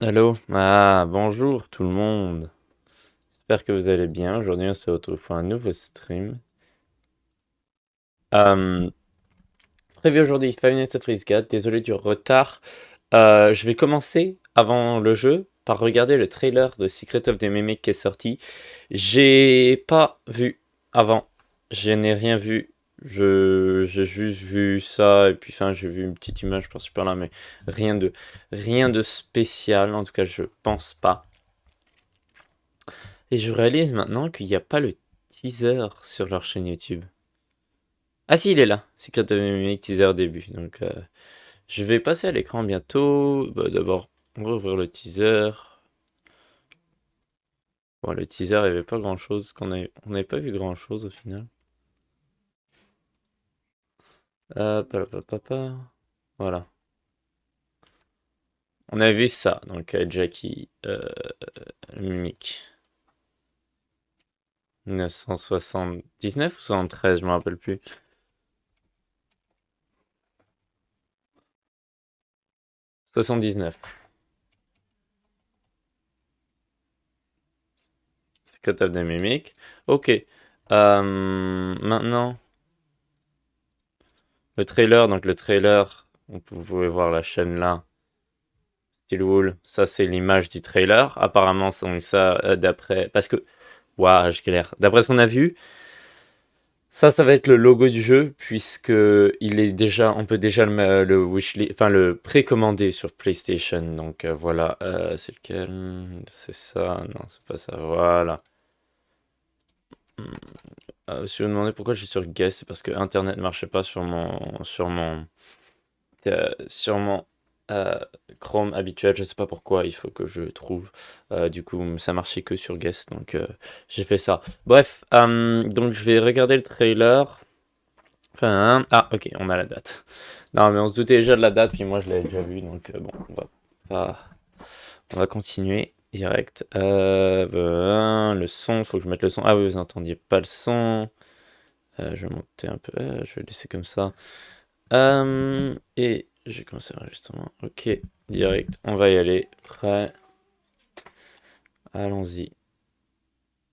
Allô? Ah, bonjour tout le monde. J'espère que vous allez bien. Aujourd'hui, on se retrouve pour un nouveau stream. Euh, Prévu aujourd'hui, Five Nights at Freddy's 4. Désolé du retard. Je vais commencer avant le jeu par regarder le trailer de Secret of the Mimic qui est sorti. J'ai pas vu avant. Je n'ai rien vu. J'ai juste vu ça et puis enfin j'ai vu une petite image par super là, mais rien de spécial. En tout cas, je pense pas. Et je réalise maintenant qu'il n'y a pas le teaser sur leur chaîne YouTube. Ah si, il est là. Secret of the Mimic teaser début. Donc je vais passer à l'écran bientôt. Bah, d'abord, on va ouvrir le teaser. Bon, le teaser, il n'y avait pas grand-chose. On n'avait pas vu grand-chose au final. Palapapapa. Voilà. On a vu ça. Donc Jackie Mimic. 1979 ou 73, je me rappelle plus. 79. Secret of the Mimic. Ok. Maintenant, le trailer. Donc le trailer, vous pouvez voir la chaîne là. Steel Wool, ça c'est l'image du trailer. Apparemment, c'est ça d'après. Parce que. Waouh, je galère. D'après ce qu'on a vu, ça va être le logo du jeu, puisque il est déjà, on peut déjà le wishlist, enfin le précommander sur PlayStation. Donc voilà, c'est lequel? C'est ça? Non, c'est pas ça. Voilà. Si vous me demandez pourquoi je suis sur Guess, c'est parce que Internet ne marchait pas sur mon euh, Chrome habituel. Je sais pas pourquoi. Il faut que je trouve. Du coup, ça marchait que sur Guess, donc j'ai fait ça. Bref, donc je vais regarder le trailer. Enfin, ah, ok, on a la date. Non, mais on se doutait déjà de la date, puis moi je l'avais déjà vu, donc bon, on va continuer direct. Le son, faut que je mette le son. Ah oui, vous entendiez pas le son. Je vais monter un peu, je vais laisser comme ça. Et j'ai commencé l'enregistrement. Ok, direct, on va y aller. Prêt. Allons-y.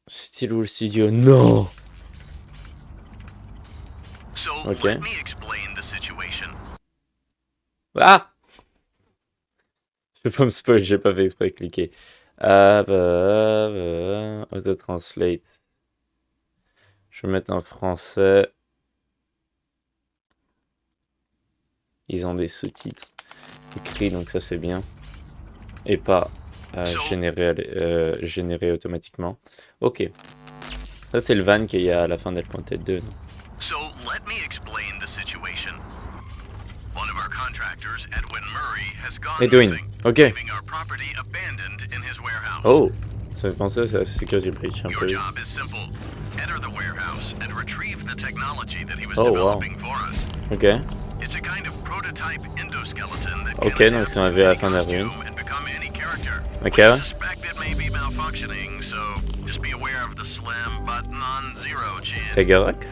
Steel Wool Studio, non. Ok. Ah, je peux pas me spoil, j'ai pas fait exprès de cliquer. Auto-translate. Je vais mettre en français. Ils ont des sous-titres écrits, donc ça c'est bien. Et pas généré automatiquement. Ok. Ça c'est le van qu'il y a à la fin d'El 2. Edwin, ok. Oh, ça fait penser à Security Breach un peu. Oh wow. Ok. Ok, donc c'est arrivé à la fin de la ruine. Ok, ouais. Tagarok.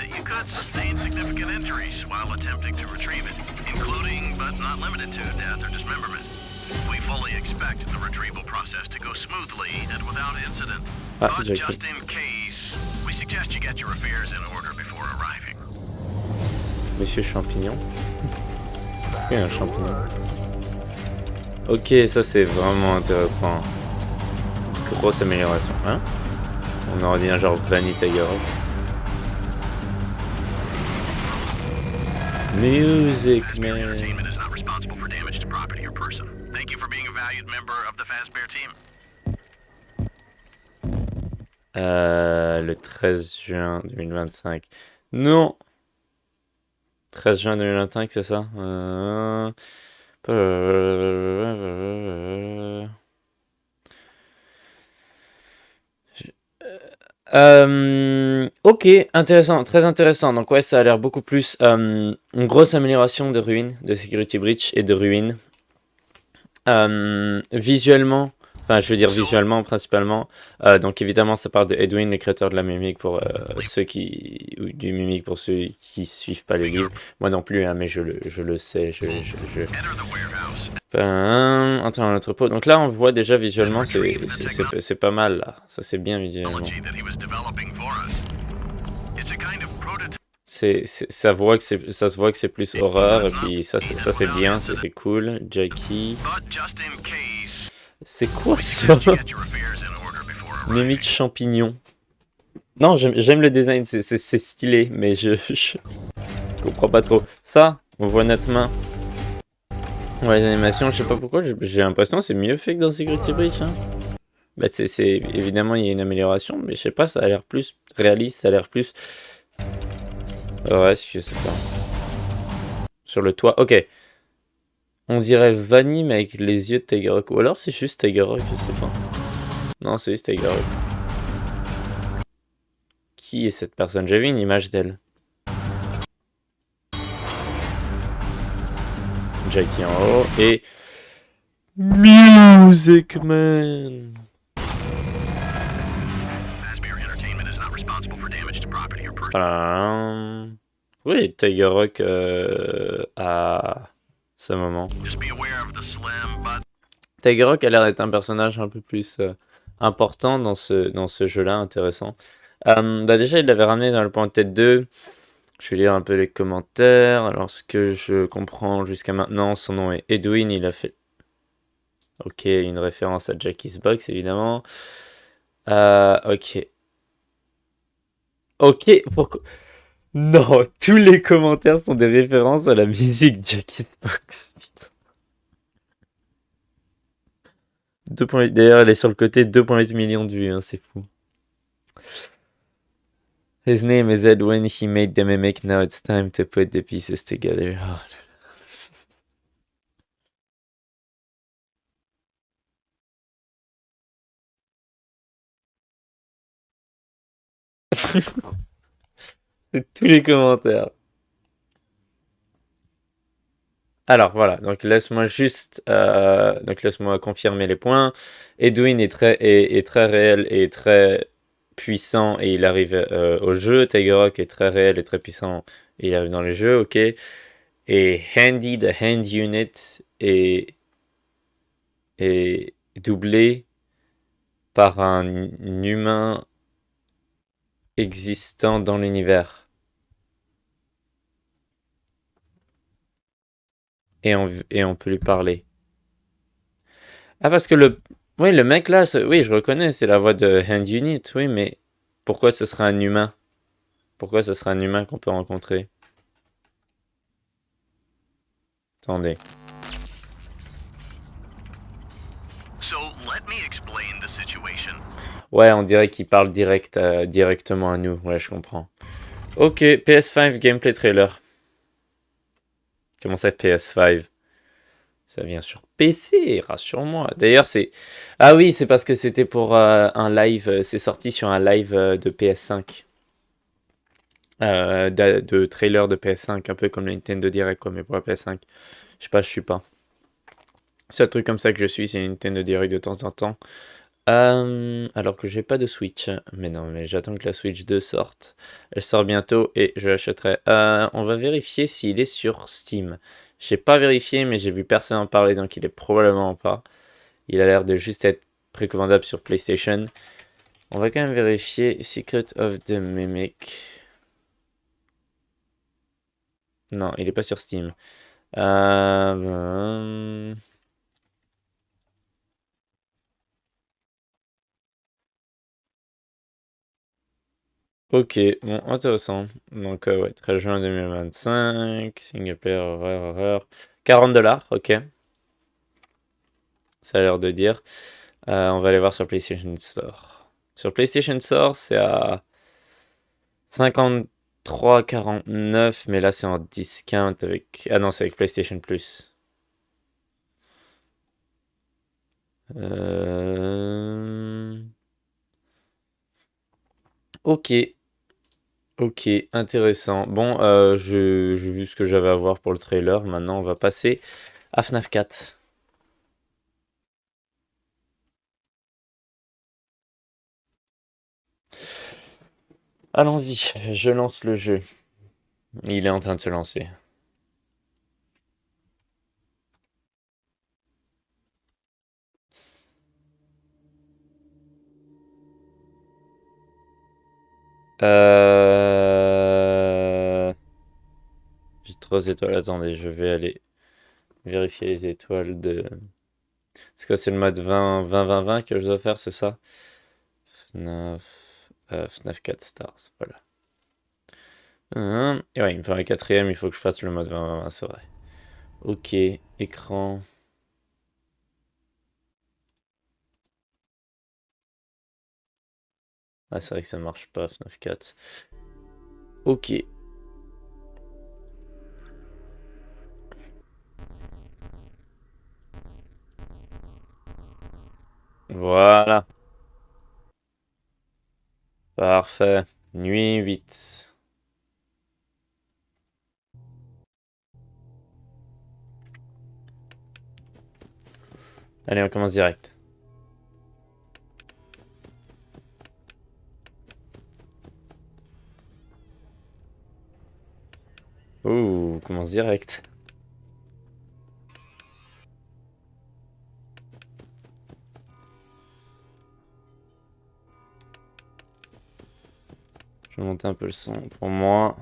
Ah, j'ai cru. Monsieur Champignon. Il y a un champignon. Ok, ça c'est vraiment intéressant. Grosse amélioration, hein? On aurait dit un genre Vanny Tagarok. Music, man. Le 13 juin 2025. Non! 13 juin 2025, c'est ça? Ok, intéressant, très intéressant. Donc ouais, ça a l'air beaucoup plus une grosse amélioration de ruines, de Security Breach et de ruines. Visuellement, enfin je veux dire visuellement principalement. Donc évidemment, ça parle de Edwin, le créateur de la Mimic pour ceux qui ou du Mimic pour ceux qui suivent pas les livres. Moi non plus, hein, mais je le sais. Entrer dans l'entrepôt. Donc là, on voit déjà visuellement, c'est pas mal là. Ça c'est bien visuellement. Ça se voit que c'est plus horreur et puis ça c'est bien, c'est cool. Jackie. C'est quoi ça? Mimique champignon. Non, j'aime le design, c'est stylé, mais je comprends pas trop. Ça, on voit notre main. Ouais, les animations, je sais pas pourquoi, j'ai l'impression que c'est mieux fait que dans Security Breach. Hein. Bah, évidemment, il y a une amélioration, mais je sais pas, ça a l'air plus réaliste, ça a l'air plus... Ouais, je sais pas. Sur le toit, ok. On dirait Vanille, mais avec les yeux de Tiger Rock. Ou alors c'est juste Tiger Rock, je sais pas. Non, c'est juste Tiger Rock. Qui est cette personne? J'ai vu une image d'elle. Jackie en haut et... Music Man. Oui, Tiger Rock à ce moment. Tiger Rock a l'air d'être un personnage un peu plus important dans ce jeu-là, intéressant. Bah déjà, il l'avait ramené dans le point de tête 2. Je vais lire un peu les commentaires. Alors, ce que je comprends jusqu'à maintenant, son nom est Edwin. Il a fait... Ok, une référence à Jackie's Box, évidemment. Ok. Ok, pourquoi... Non, tous les commentaires sont des références à la musique Jackie's Box. Putain. D'ailleurs, elle est sur le côté 2,8 millions de vues, hein, c'est fou. His name is Edwin, he made the mimic, now it's time to put the pieces together. Oh. C'est tous les commentaires. Alors voilà, donc laisse-moi juste, donc laisse-moi confirmer les points. Edwin est très réel et très puissant et il arrive au jeu. Tiger Rock est très réel et très puissant et il arrive dans le jeu, ok. Et Handy, the Hand Unit, est doublé par un humain existant dans l'univers. Et on peut lui parler. Ah, parce que oui, le mec là, oui, je reconnais, c'est la voix de Hand Unit, oui, mais pourquoi ce serait un humain? Pourquoi ce serait un humain qu'on peut rencontrer? Attendez. Ouais, on dirait qu'il parle directement à nous. Ouais, je comprends. Ok, PS5 gameplay trailer. Comment ça, PS5? Ça vient sur PC, rassure-moi. D'ailleurs, c'est... Ah oui, c'est parce que c'était pour un live. C'est sorti sur un live de PS5. De trailer de PS5, un peu comme le Nintendo Direct, quoi, mais pour la PS5. Je sais pas, je suis pas. C'est un truc comme ça que je suis, c'est une Nintendo Direct de temps en temps. Alors que j'ai pas de Switch. Mais non, mais j'attends que la Switch 2 sorte. Elle sort bientôt et je l'achèterai. On va vérifier s'il est sur Steam. J'ai pas vérifié, mais j'ai vu personne en parler, donc il est probablement pas. Il a l'air de juste être précommandable sur PlayStation. On va quand même vérifier Secret of the Mimic. Non, il est pas sur Steam. Ok, bon, intéressant. Donc, ouais, 13 juin 2025, single player, horreur. 40$, ok. Ça a l'air de dire. On va aller voir sur PlayStation Store. Sur PlayStation Store, c'est à 53,49, mais là, c'est en discount avec... Ah non, c'est avec PlayStation Plus. Ok. Ok, intéressant. Bon, j'ai vu ce que j'avais à voir pour le trailer. Maintenant, on va passer à FNAF 4. Allons-y, je lance le jeu. Il est en train de se lancer. J'ai 3 étoiles. Attendez, je vais aller vérifier les étoiles de... C'est quoi, c'est le mode 20-20-20-20 que je dois faire, c'est ça? FNAF 4 stars, voilà. Et ouais, il me faut un quatrième, il faut que je fasse le mode 20-20-20, c'est vrai. Ok, écran. Ah, c'est vrai que ça marche pas, FNAF 4. Ok. Voilà. Parfait. Nuit 8. Allez, on commence direct. Ouh, on commence direct. Je vais monter un peu le son pour moi.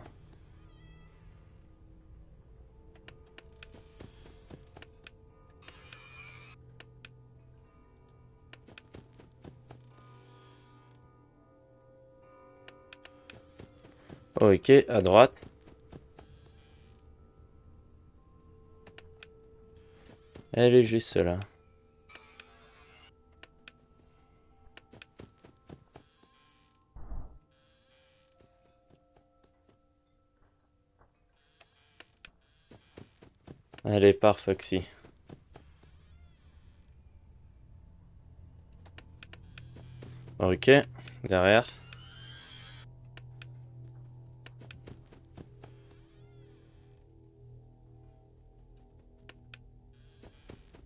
Ok, à droite. Elle est juste là. Elle est par Foxy. Ok, derrière.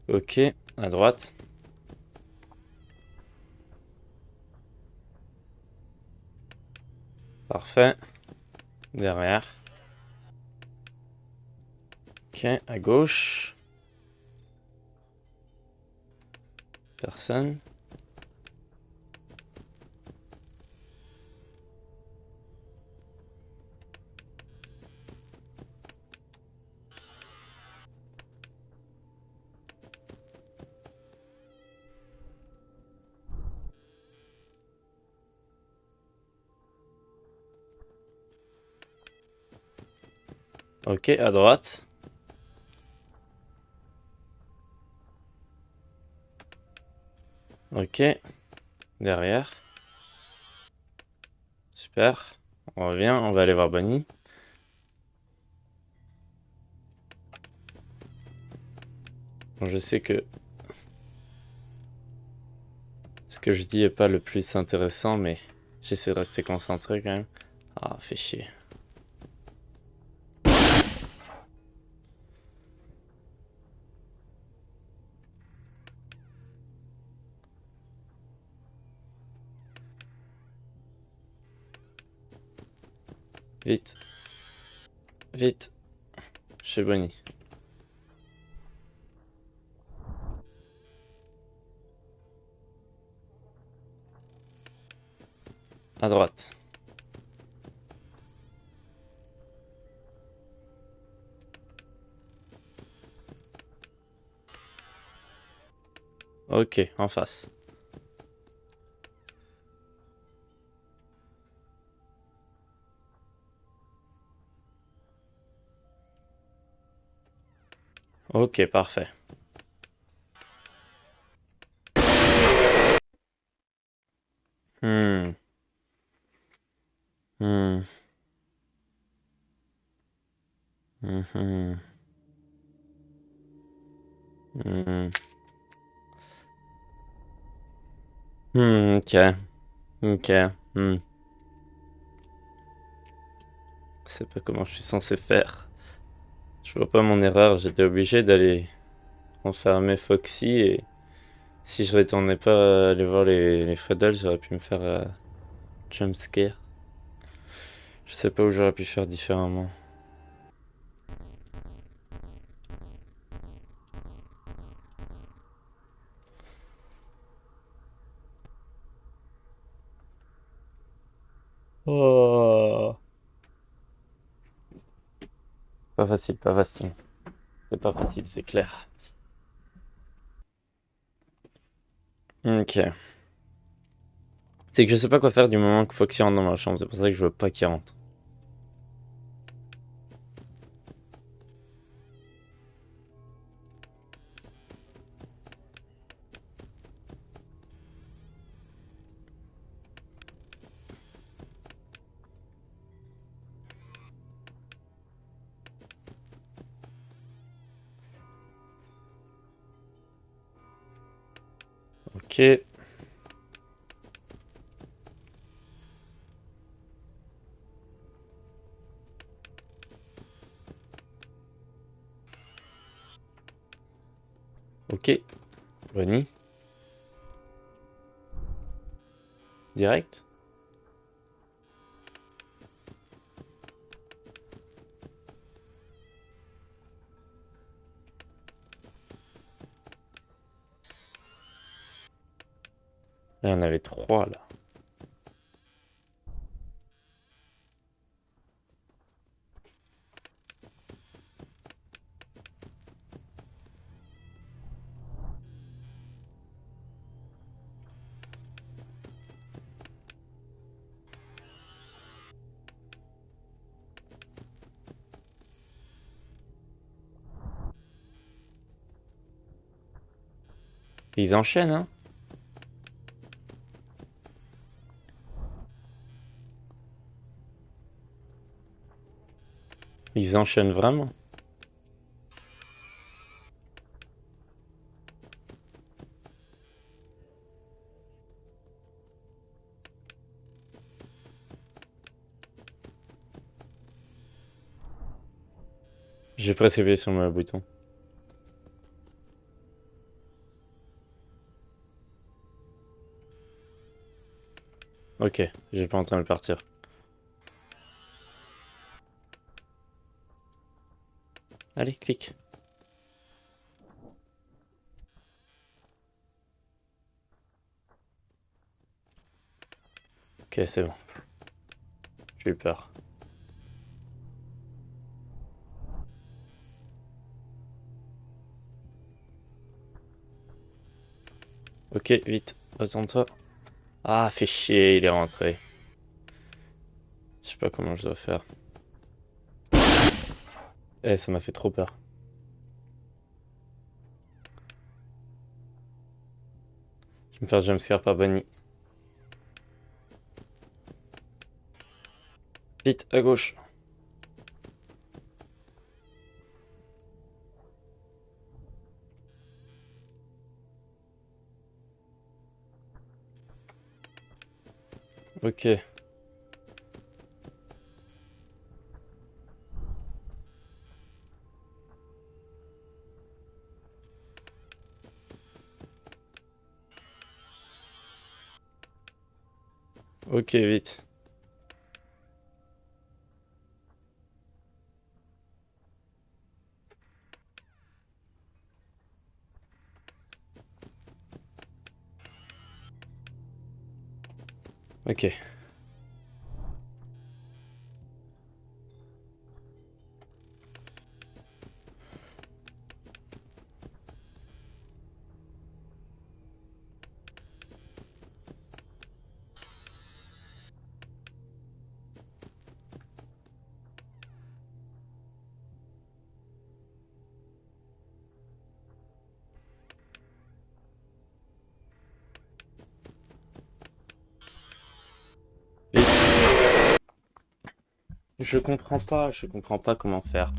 Ok, à droite. Parfait. Derrière. Ok, à gauche. Personne. Ok, à droite. Ok, derrière. Super. On revient, on va aller voir Bonnie. Bon, je sais que ce que je dis est pas le plus intéressant, mais j'essaie de rester concentré quand même. Ah, fait chier. Vite. Vite. Chez Bonnie. À droite. Ok, en face. Ok, parfait. Hmm. Hmm. Mhm. Hmm. Ok. Ok. Hmm. Je sais pas comment je suis censé faire. Je vois pas mon erreur. J'étais obligé d'aller enfermer Foxy et si je retournais pas aller voir les Freddles, j'aurais pu me faire jumpscare. Je sais pas où j'aurais pu faire différemment. Oh. Pas facile, pas facile. C'est pas facile, c'est clair. Ok. C'est que je sais pas quoi faire du moment que Foxy rentre dans ma chambre, c'est pour ça que je veux pas qu'il rentre. Ok. Ok. Bonnie. Direct. Là, il y en avait 3 là. Ils enchaînent, hein. Ils enchaînent vraiment. J'ai presque sur le bouton. Ok, j'ai pas en train de partir. Allez, clique. Ok, c'est bon. J'ai eu peur. Ok, vite, retourne-toi. Ah, fait chier, il est rentré. Je sais pas comment je dois faire. Eh, ça m'a fait trop peur. Je vais me faire jumpscare par Bunny. Vite, à gauche. Ok. Ok, vite. Ok. Vite. Je comprends pas comment faire.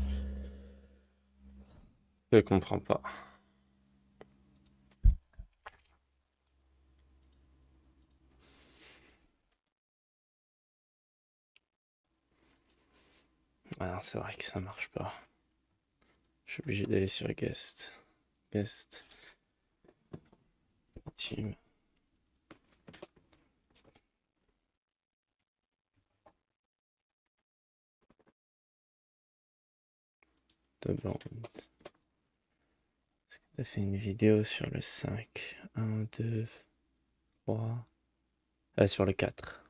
Je comprends pas. Alors, c'est vrai que ça marche pas. Je suis obligé d'aller sur guest. Guest. Team. Double. Est-ce que t'as fait une vidéo sur le 5? 1, 2, 3. Ah, sur le 4.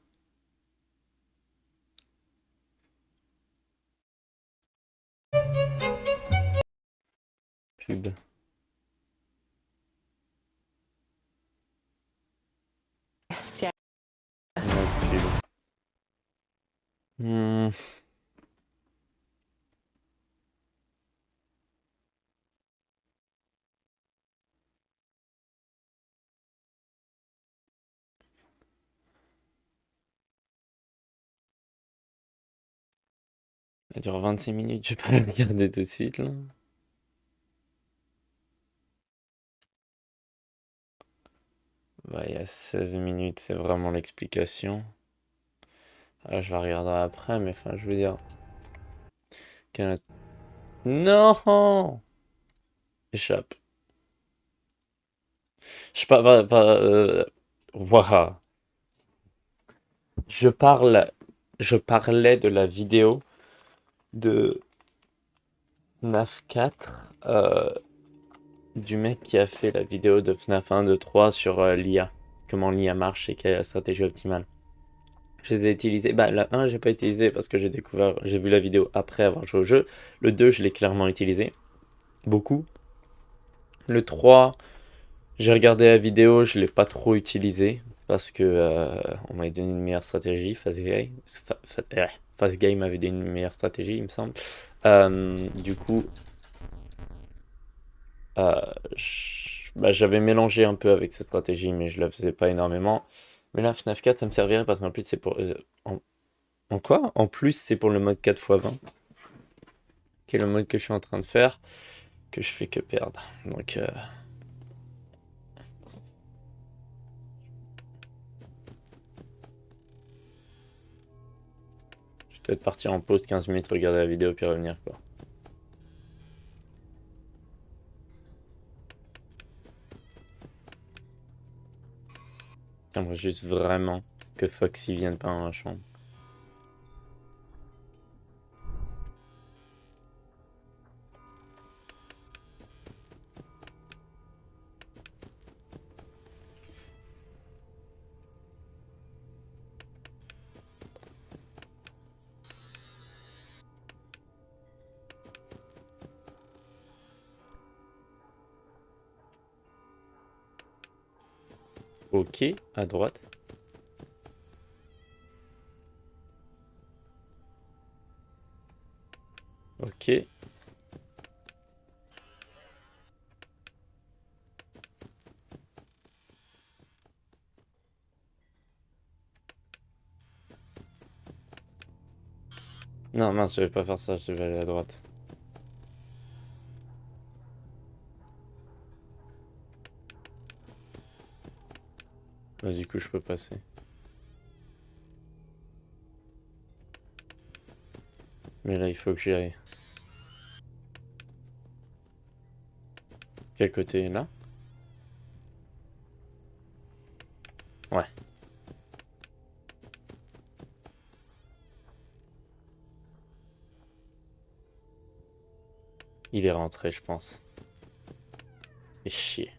pub. C'est No pub. Hmm. Ça dure 26 minutes, je vais pas la regarder tout de suite là. Bah, il y a 16 minutes, c'est vraiment l'explication. Ah, je la regarderai après, mais enfin, je veux dire. qu'elle a- Non! Échappe. Je pas, Waouh. Je parle. Je parlais de la vidéo de FNAF 4, du mec qui a fait la vidéo de FNAF 1, 2, 3 sur l'IA. Comment l'IA marche et quelle est la stratégie optimale. Je les ai utilisés. Bah, la 1, j'ai pas utilisé parce que j'ai vu la vidéo après avoir joué au jeu. Le 2, je l'ai clairement utilisé. Beaucoup. Le 3, j'ai regardé la vidéo, je l'ai pas trop utilisé parce que on m'avait donné une meilleure stratégie. Fast Game avait donné une meilleure stratégie, il me semble. Du coup, euh, j'avais mélangé un peu avec cette stratégie, mais je la faisais pas énormément. Mais là, FNAF 4, ça me servirait parce qu'en plus, c'est pour. En quoi? En plus, c'est pour le mode 4x20, qui est le mode que je suis en train de faire, que je fais que perdre. Donc, je vais peut-être partir en pause 15 minutes, regarder la vidéo, puis revenir, quoi. J'aimerais juste vraiment que Foxy vienne pas dans la chambre. Ok, à droite. Ok. Non, mince, je vais pas faire ça, je vais aller à droite. Bah, du coup, je peux passer. Mais là, il faut que j'y aille. Quel côté est là? Ouais. Il est rentré, je pense. Et chier.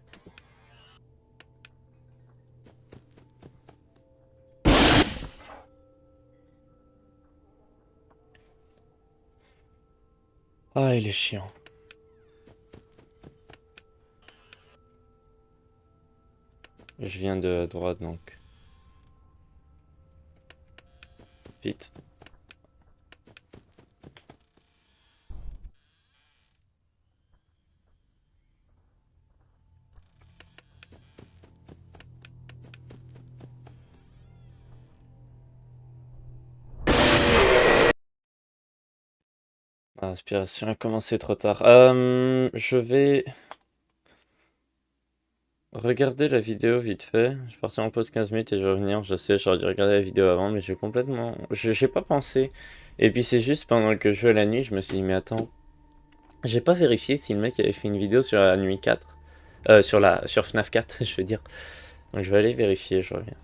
Ah, il est chiant. Je viens de droite, donc. Vite. L'inspiration a commencé trop tard. Je vais regarder la vidéo vite fait. Je vais partir en pause 15 minutes et je vais revenir. Je sais, j'aurais dû regarder la vidéo avant, mais j'ai complètement. J'ai pas pensé. Et puis c'est juste pendant que je jouais la nuit, je me suis dit, mais attends, j'ai pas vérifié si le mec avait fait une vidéo sur la nuit 4. Sur FNAF 4, je veux dire. Donc je vais aller vérifier, je reviens.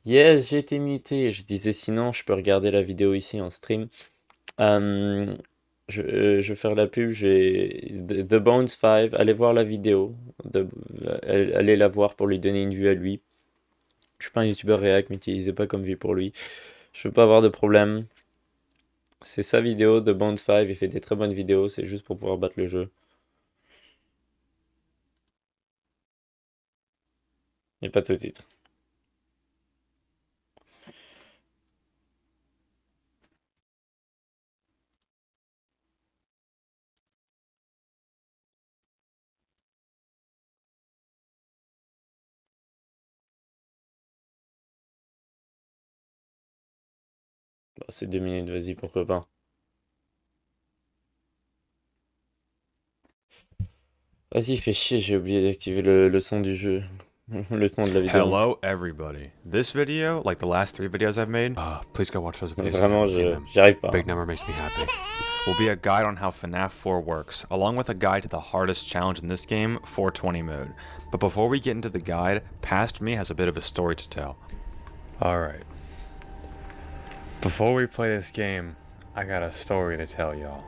Yes, j'ai été muté. Je disais sinon, je peux regarder la vidéo ici en stream. Euh, je vais faire la pub, j'ai The Bones 5, allez voir la vidéo, allez la voir pour lui donner une vue à lui. Je suis pas un youtubeur réac, m'utilisez pas comme vue pour lui. Je veux pas avoir de problème. C'est sa vidéo, The Bones 5, il fait des très bonnes vidéos, c'est juste pour pouvoir battre le jeu. Et pas de sous-titres. Bah, c'est 2 minutes, vas-y, pourquoi pas. Vas-y, fais chier, j'ai oublié d'activer le son du jeu. Le son de la vidéo. Hello, everybody. This video, like the last 3 videos I've made, please go watch those videos if you Vraiment, haven't seen them. j'y arrive pas. Big number makes me happy. Will be a guide on how FNAF 4 works, along with a guide to the hardest challenge in this game, 420 mode. But before we get into the guide, Past Me has a bit of a story to tell. Alright. Before we play this game, I got a story to tell y'all.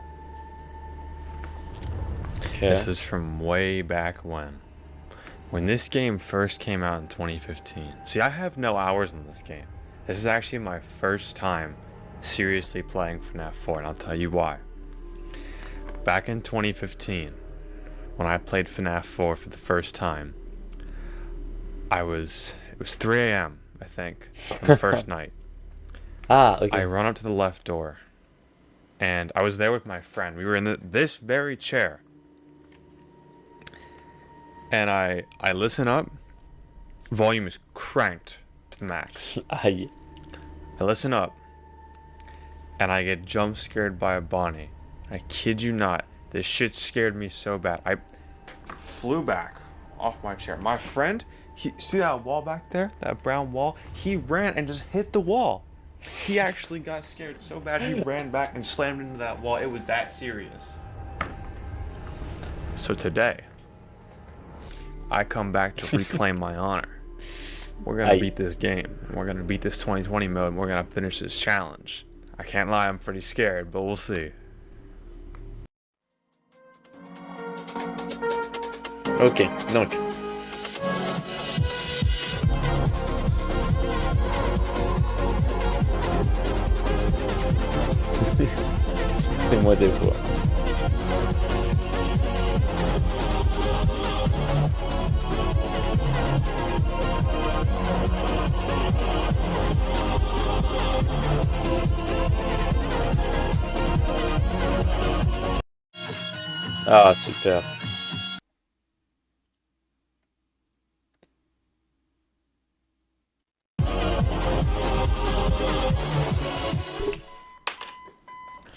Okay. This is from way back when this game first came out in 2015. See, I have no hours in this game. This is actually my first time seriously playing FNAF 4, and I'll tell you why. Back in 2015, when I played FNAF 4 for the first time, it was 3 a.m., I think, on the first night. Ah, ok. I run up to the left door, and I was there with my friend. We were in this very chair. And I listen up. Volume is cranked to the max. Aïe. I listen up. And I get jump scared by a Bonnie. I kid you not. This shit scared me so bad. I flew back off my chair. My friend, see that wall back there? That brown wall? He ran and just hit the wall. He actually got scared so bad he ran back and slammed into that wall. It was that serious. So today, I come back to reclaim my honor. We're gonna beat this game. And we're gonna beat this 2020 mode. And we're gonna finish this challenge. I can't lie, I'm pretty scared, but we'll see. Ok, donc. C'est moi des fois. Ah, super.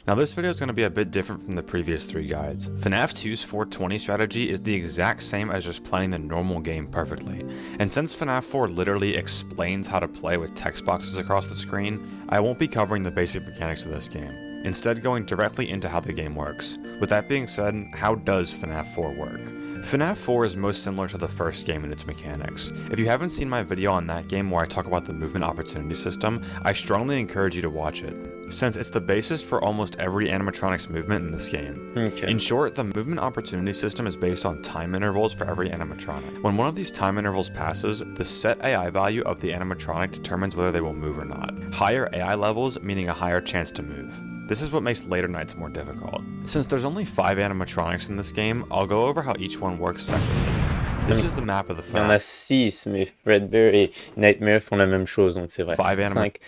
Now this video is going to be a bit different from the previous 3 guides. FNAF 2's 420 strategy is the exact same as just playing the normal game perfectly. And since FNAF 4 literally explains how to play with text boxes across the screen, I won't be covering the basic mechanics of this game, instead going directly into how the game works. With that being said, how does FNAF 4 work? FNAF 4 is most similar to the first game in its mechanics. If you haven't seen my video on that game where I talk about the movement opportunity system, I strongly encourage you to watch it, since it's the basis for almost every animatronic's movement in this game. Okay. In short, the movement opportunity system is based on time intervals for every animatronic. When one of these time intervals passes, the set AI value of the animatronic determines whether they will move or not. Higher AI levels meaning a higher chance to move. This is what makes later nights more difficult. Since there's only 5 animatronics in this game, I'll go over how each one works separately. This is the map of the Il y en a 6, mais Fredbear et Nightmare font la même chose, donc c'est vrai. 5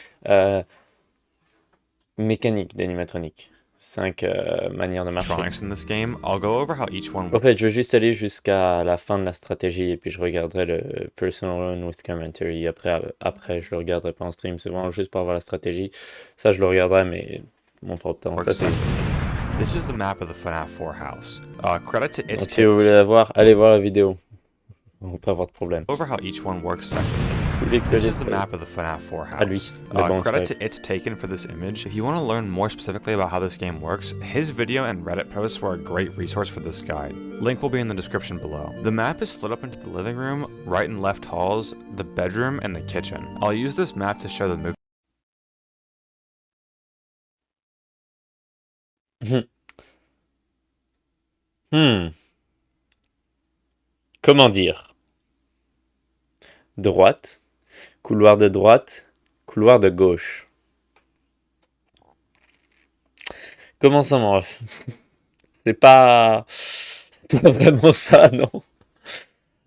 mécaniques d'animatronique. 5 manières de marcher. in this game. I'll go over how each one. En fait, je vais juste aller jusqu'à la fin de la stratégie et puis je regarderai le personal run with commentary. Après, je le regarderai pas en stream. C'est vraiment juste pour avoir la stratégie. Ça, je le regarderai, mais mon propre temps. Ça, c'est... This is the map of the FNAF 4 house. Credit to its. Donc, si vous voulez la voir, allez voir la vidéo. On va pas avoir de problème. Over how each one works separately. This is the map of the FNAF 4 house. Credit to It's Taken for this image. If you want to learn more specifically about how this game works, his video and Reddit posts were a great resource for this guide. Link will be in the description below. The map is split up into the living room, right and left halls, the bedroom, and the kitchen. I'll use this map to show the movement. Comment dire? Droite, couloir de droite, couloir de gauche. Comment ça, mon ref? C'est pas vraiment ça, non?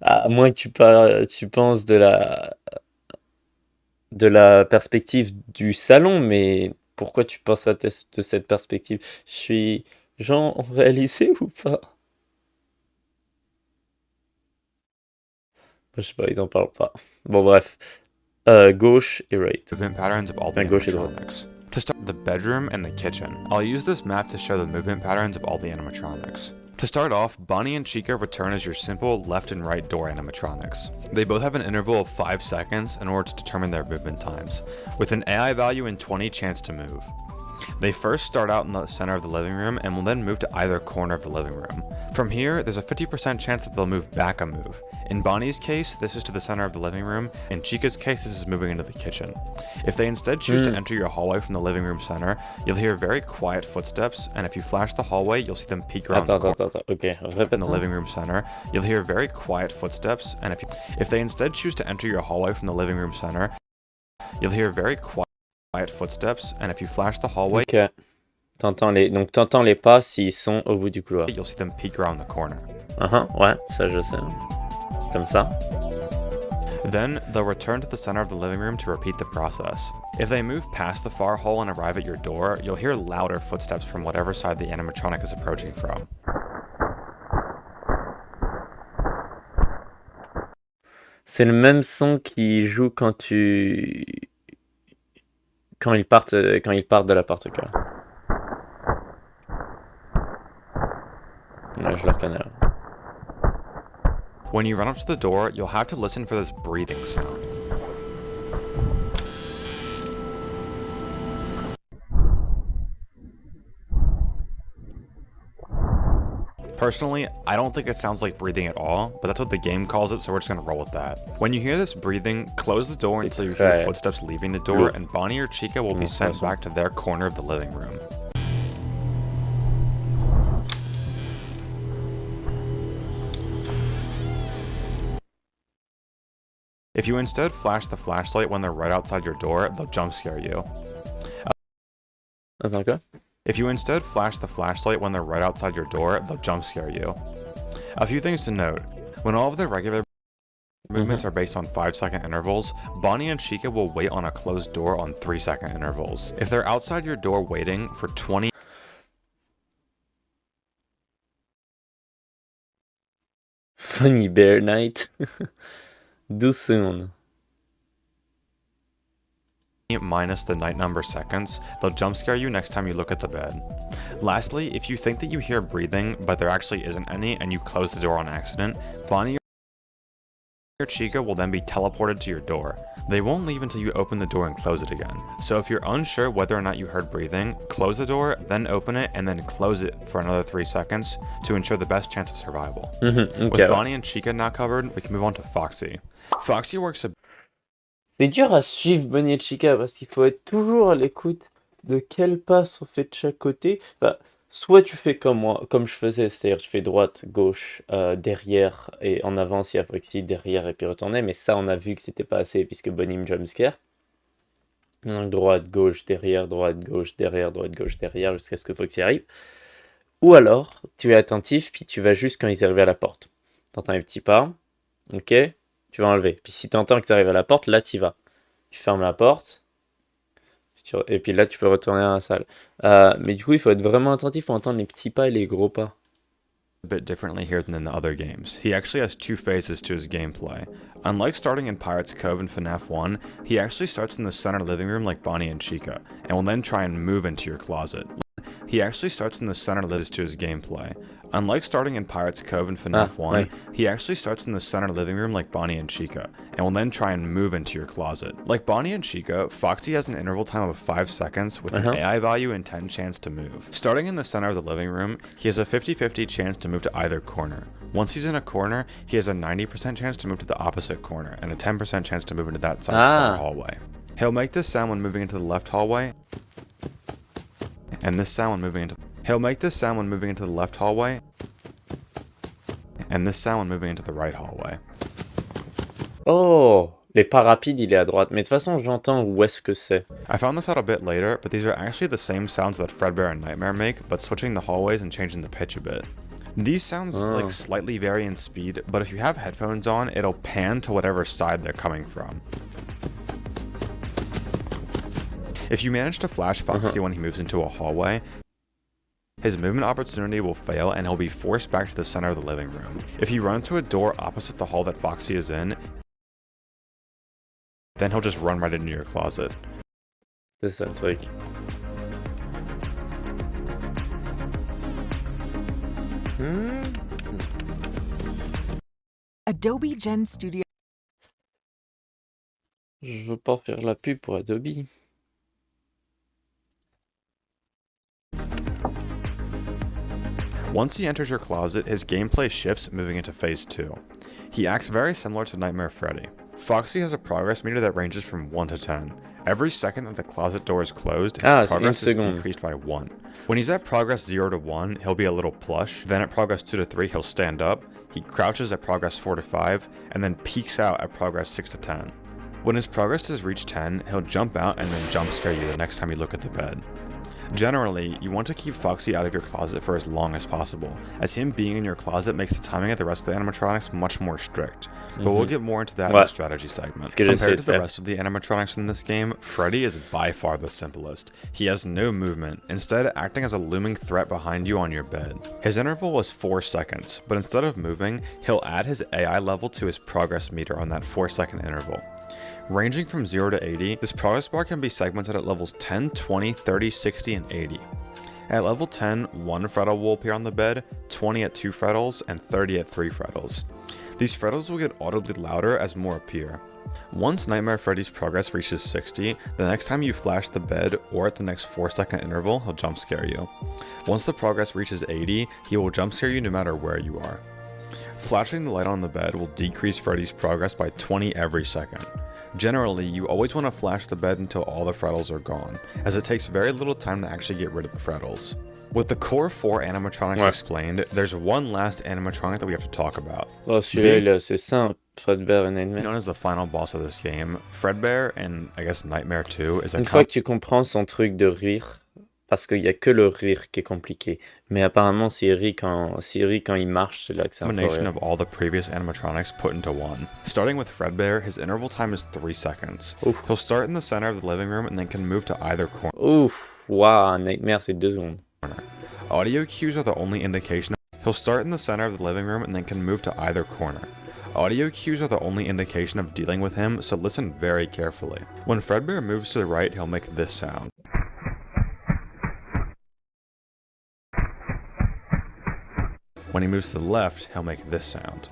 À moins que tu penses de la perspective du salon, mais pourquoi tu penserais de cette perspective? Je suis Jean réalisé ou pas? Je sais pas, ils en parlent pas. Bon, bref. Gauche et right. movement patterns of all the À gauche et droite. animatronics. To start, the bedroom and the kitchen. I'll use this map to show the movement patterns of all the animatronics. To start off, Bonnie and Chica return as your simple left and right door animatronics. They both have an interval of 5 seconds in order to determine their movement times, with an AI value and 20 chance to move. They first start out in the center of the living room and will then move to either corner of the living room. From here, there's a 50% chance that they'll move back a move. In Bonnie's case, this is to the center of the living room. In Chica's case, this is moving into the kitchen. If they instead choose to enter your hallway from the living room center, you'll hear very quiet footsteps, and if you flash the hallway, you'll see them peek around the corner. Ok, In répète the ça. living room center, you'll hear very quiet footsteps, and if they instead choose to enter your hallway from the living room center, you'll hear very quiet footsteps, and if you flash the hallway, Ok. Donc t'entends les pas s'ils sont au bout du couloir. you'll see them peek around the corner. Ouais, ça je sais. Comme ça. Then, they'll return to the center of the living room to repeat the process. If they move past the far hall and arrive at your door, you'll hear louder footsteps from whatever side the animatronic is approaching from. C'est le même son qui joue quand ils partent de la porte-cœur. Ouais, je le reconnais là. When you run up to the door, you'll have to listen for this breathing sound. Personally, I don't think it sounds like breathing at all, but that's what the game calls it, so we're just gonna roll with that. When you hear this breathing, close the door until you hear Okay. footsteps leaving the door, and Bonnie or Chica will be sent awesome. back to their corner of the living room. If you instead flash the flashlight when they're right outside your door, they'll jump scare you. Attends quoi? If you instead flash the flashlight when they're right outside your door, they'll jump scare you. A few things to note. When all of the regular movements are based on 5-second intervals, Bonnie and Chica will wait on a closed door on 3-second intervals. If they're outside your door waiting for 20 Funny Bear Night. 12 secondes. minus the night number seconds, they'll jump scare you next time you look at the bed. Lastly, if you think that you hear breathing, but there actually isn't any, and you close the door on accident, Bonnie or Chica will then be teleported to your door. They won't leave until you open the door and close it again. So if you're unsure whether or not you heard breathing, close the door, then open it, and then close it for another 3 seconds to ensure the best chance of survival. Ok, With ouais. Bonnie and Chica now covered, we can move on to Foxy. Foxy works a C'est dur à suivre Bonnie et Chica parce qu'il faut être toujours à l'écoute de quels pas sont faits de chaque côté. Enfin, soit tu fais comme moi, comme je faisais, c'est-à-dire tu fais droite, gauche, derrière et en avant s'il y a Foxy, derrière et puis retourner. Mais ça, on a vu que c'était pas assez puisque Bonnie me jumpscare. Donc droite, gauche, derrière, jusqu'à ce que Foxy arrive. Ou alors, tu es attentif puis tu vas juste quand ils arrivent à la porte. T'entends les petits pas, ok, tu vas enlever. Puis si tu entends qu'ils arrivent à la porte, là tu vas. Tu fermes la porte. Et puis là tu peux retourner dans la salle. Mais du coup il faut être vraiment attentif pour entendre les petits pas et les gros pas. bit differently here than in the other games. He actually has 2 phases to his gameplay. Unlike starting in Pirates Cove and FNAF 1, he actually starts in the center living room like Bonnie and Chica, and will then try and move into your closet. He actually starts in the center to his gameplay. Unlike starting in Pirates Cove and FNAF 1, right. he actually starts in the center living room like Bonnie and Chica, and will then try and move into your closet. Like Bonnie and Chica, Foxy has an interval time of 5 seconds with an AI value and 10 chance to move. Starting in the center of the living room, he has a 50-50 chance to move to either corner. Once he's in a corner, he has a 90% chance to move to the opposite corner, and a 10% chance to move into that side's far hallway. He'll make this sound when moving into the left hallway, and this sound when moving into... He'll make this sound when moving into the left hallway, and this sound when moving into the right hallway. Oh! Les pas rapides, il est à droite. Mais de toute façon, j'entends où est-ce que c'est. I found this out a bit later, but these are actually the same sounds that Fredbear and Nightmare make, but switching the hallways and changing the pitch a bit. These sounds like slightly vary in speed, but if you have headphones on, it'll pan to whatever side they're coming from. If you manage to flash Foxy when he moves into a hallway, his movement opportunity will fail and he'll be forced back to the center of the living room. If you run to a door opposite the hall that Foxy is in, then he'll just run right into your closet. C'est ça le truc. Adobe Gen Studio. Je veux pas faire la pub pour Adobe. Once he enters your closet, his gameplay shifts, moving into phase 2. He acts very similar to Nightmare Freddy. Foxy has a progress meter that ranges from 1 to 10. Every second that the closet door is closed, his progress is decreased by 1. When he's at progress 0 to 1, he'll be a little plush, then at progress 2 to 3, he'll stand up, he crouches at progress 4 to 5, and then peeks out at progress 6 to 10. When his progress has reached 10, he'll jump out and then jump scare you the next time you look at the bed. Generally, you want to keep Foxy out of your closet for as long as possible, as him being in your closet makes the timing of the rest of the animatronics much more strict, but we'll get more into that in the strategy segment. Compared to the rest of the animatronics in this game, Freddy is by far the simplest. He has no movement, instead acting as a looming threat behind you on your bed. His interval is 4 seconds, but instead of moving, he'll add his AI level to his progress meter on that 4-second interval. Ranging from 0 to 80, this progress bar can be segmented at levels 10, 20, 30, 60, and 80. At level 10, 1 freddle will appear on the bed, 20 at 2 freddles, and 30 at 3 freddles. These freddles will get audibly louder as more appear. Once Nightmare Freddy's progress reaches 60, the next time you flash the bed or at the next 4-second interval, he'll jump scare you. Once the progress reaches 80, he will jump scare you no matter where you are. Flashing the light on the bed will decrease Freddy's progress by 20 every second. Generally, you always want to flash the bed until all the freddles are gone, as it takes very little time to actually get rid of the freddles. With the core 4 animatronics explained, there's one last animatronic that we have to talk about. Oh, celui-là, c'est simple. Fredbear et Nightmare. Known as the final boss of this game, Fredbear and I guess Nightmare 2 is a Une fois que tu comprends son truc de rire, parce qu'il n'y a que le rire qui est compliqué. Mais apparemment, s'il rit quand il marche, c'est là que c'est un combination of all the previous animatronics put into one. Starting with Fredbear, his interval time is 3 seconds. Oof. He'll start in the center of the living room and then can move to either corner. Ouf, waouh, Nightmare, c'est 2 secondes. Audio cues are the only indication. He'll start in the center of the living room and then can move to either corner. Audio cues are the only indication of dealing with him, so listen very carefully. When Fredbear moves to the right, he'll make this sound. When he moves to the left, he'll make this sound.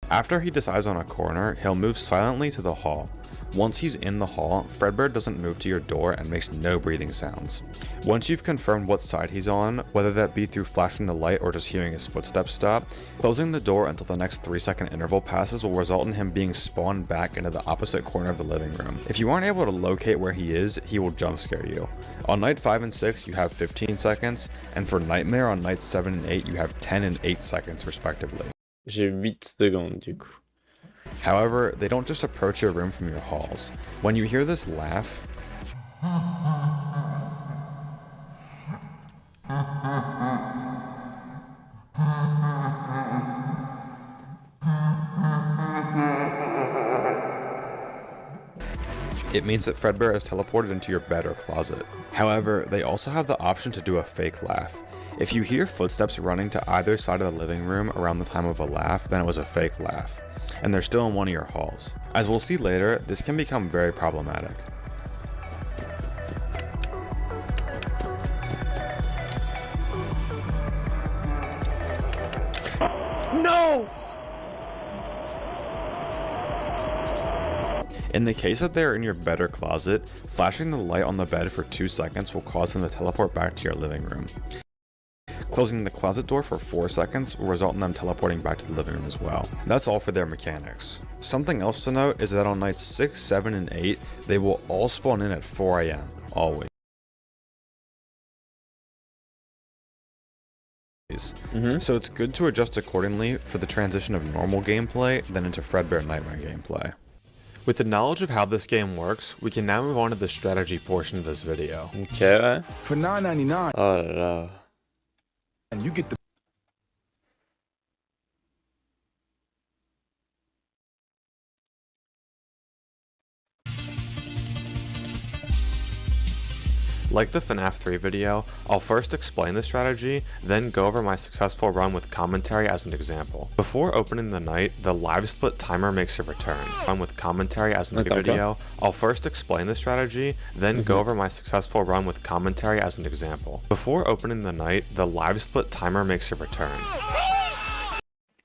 After he decides on a corner, he'll move silently to the hall. Once he's in the hall, Fredbear doesn't move to your door and makes no breathing sounds. Once you've confirmed what side he's on, whether that be through flashing the light or just hearing his footsteps stop, closing the door until the next 3-second interval passes will result in him being spawned back into the opposite corner of the living room. If you aren't able to locate where he is, he will jump scare you. On night 5 and 6, you have 15 seconds, and for Nightmare on nights 7 and 8, you have 10 and 8 seconds respectively. J'ai 8 secondes du coup. However, they don't just approach your room from your halls. When you hear this laugh, it means that Fredbear has teleported into your bed or closet. However, they also have the option to do a fake laugh. If you hear footsteps running to either side of the living room around the time of a laugh, then it was a fake laugh, and they're still in one of your halls. As we'll see later, this can become very problematic. No! In the case that they're in your bed or closet, flashing the light on the bed for 2 seconds will cause them to teleport back to your living room. Closing the closet door for 4 seconds will result in them teleporting back to the living room as well. That's all for their mechanics. Something else to note is that on nights 6, 7, and 8, they will all spawn in at 4 AM, always. So it's good to adjust accordingly for the transition of normal gameplay then into Fredbear Nightmare gameplay. With the knowledge of how this game works, we can now move on to the strategy portion of this video. Ok, ouais. For $9.99, Oh là là. and you get the Like the FNAF 3 video, I'll first explain the strategy, then go over my successful run with commentary as an example. Before opening the night, the live split timer makes a return. Run with commentary as an video, I'll first explain the strategy, then go over my successful run with commentary as an example. Before opening the night, the live split timer makes a return.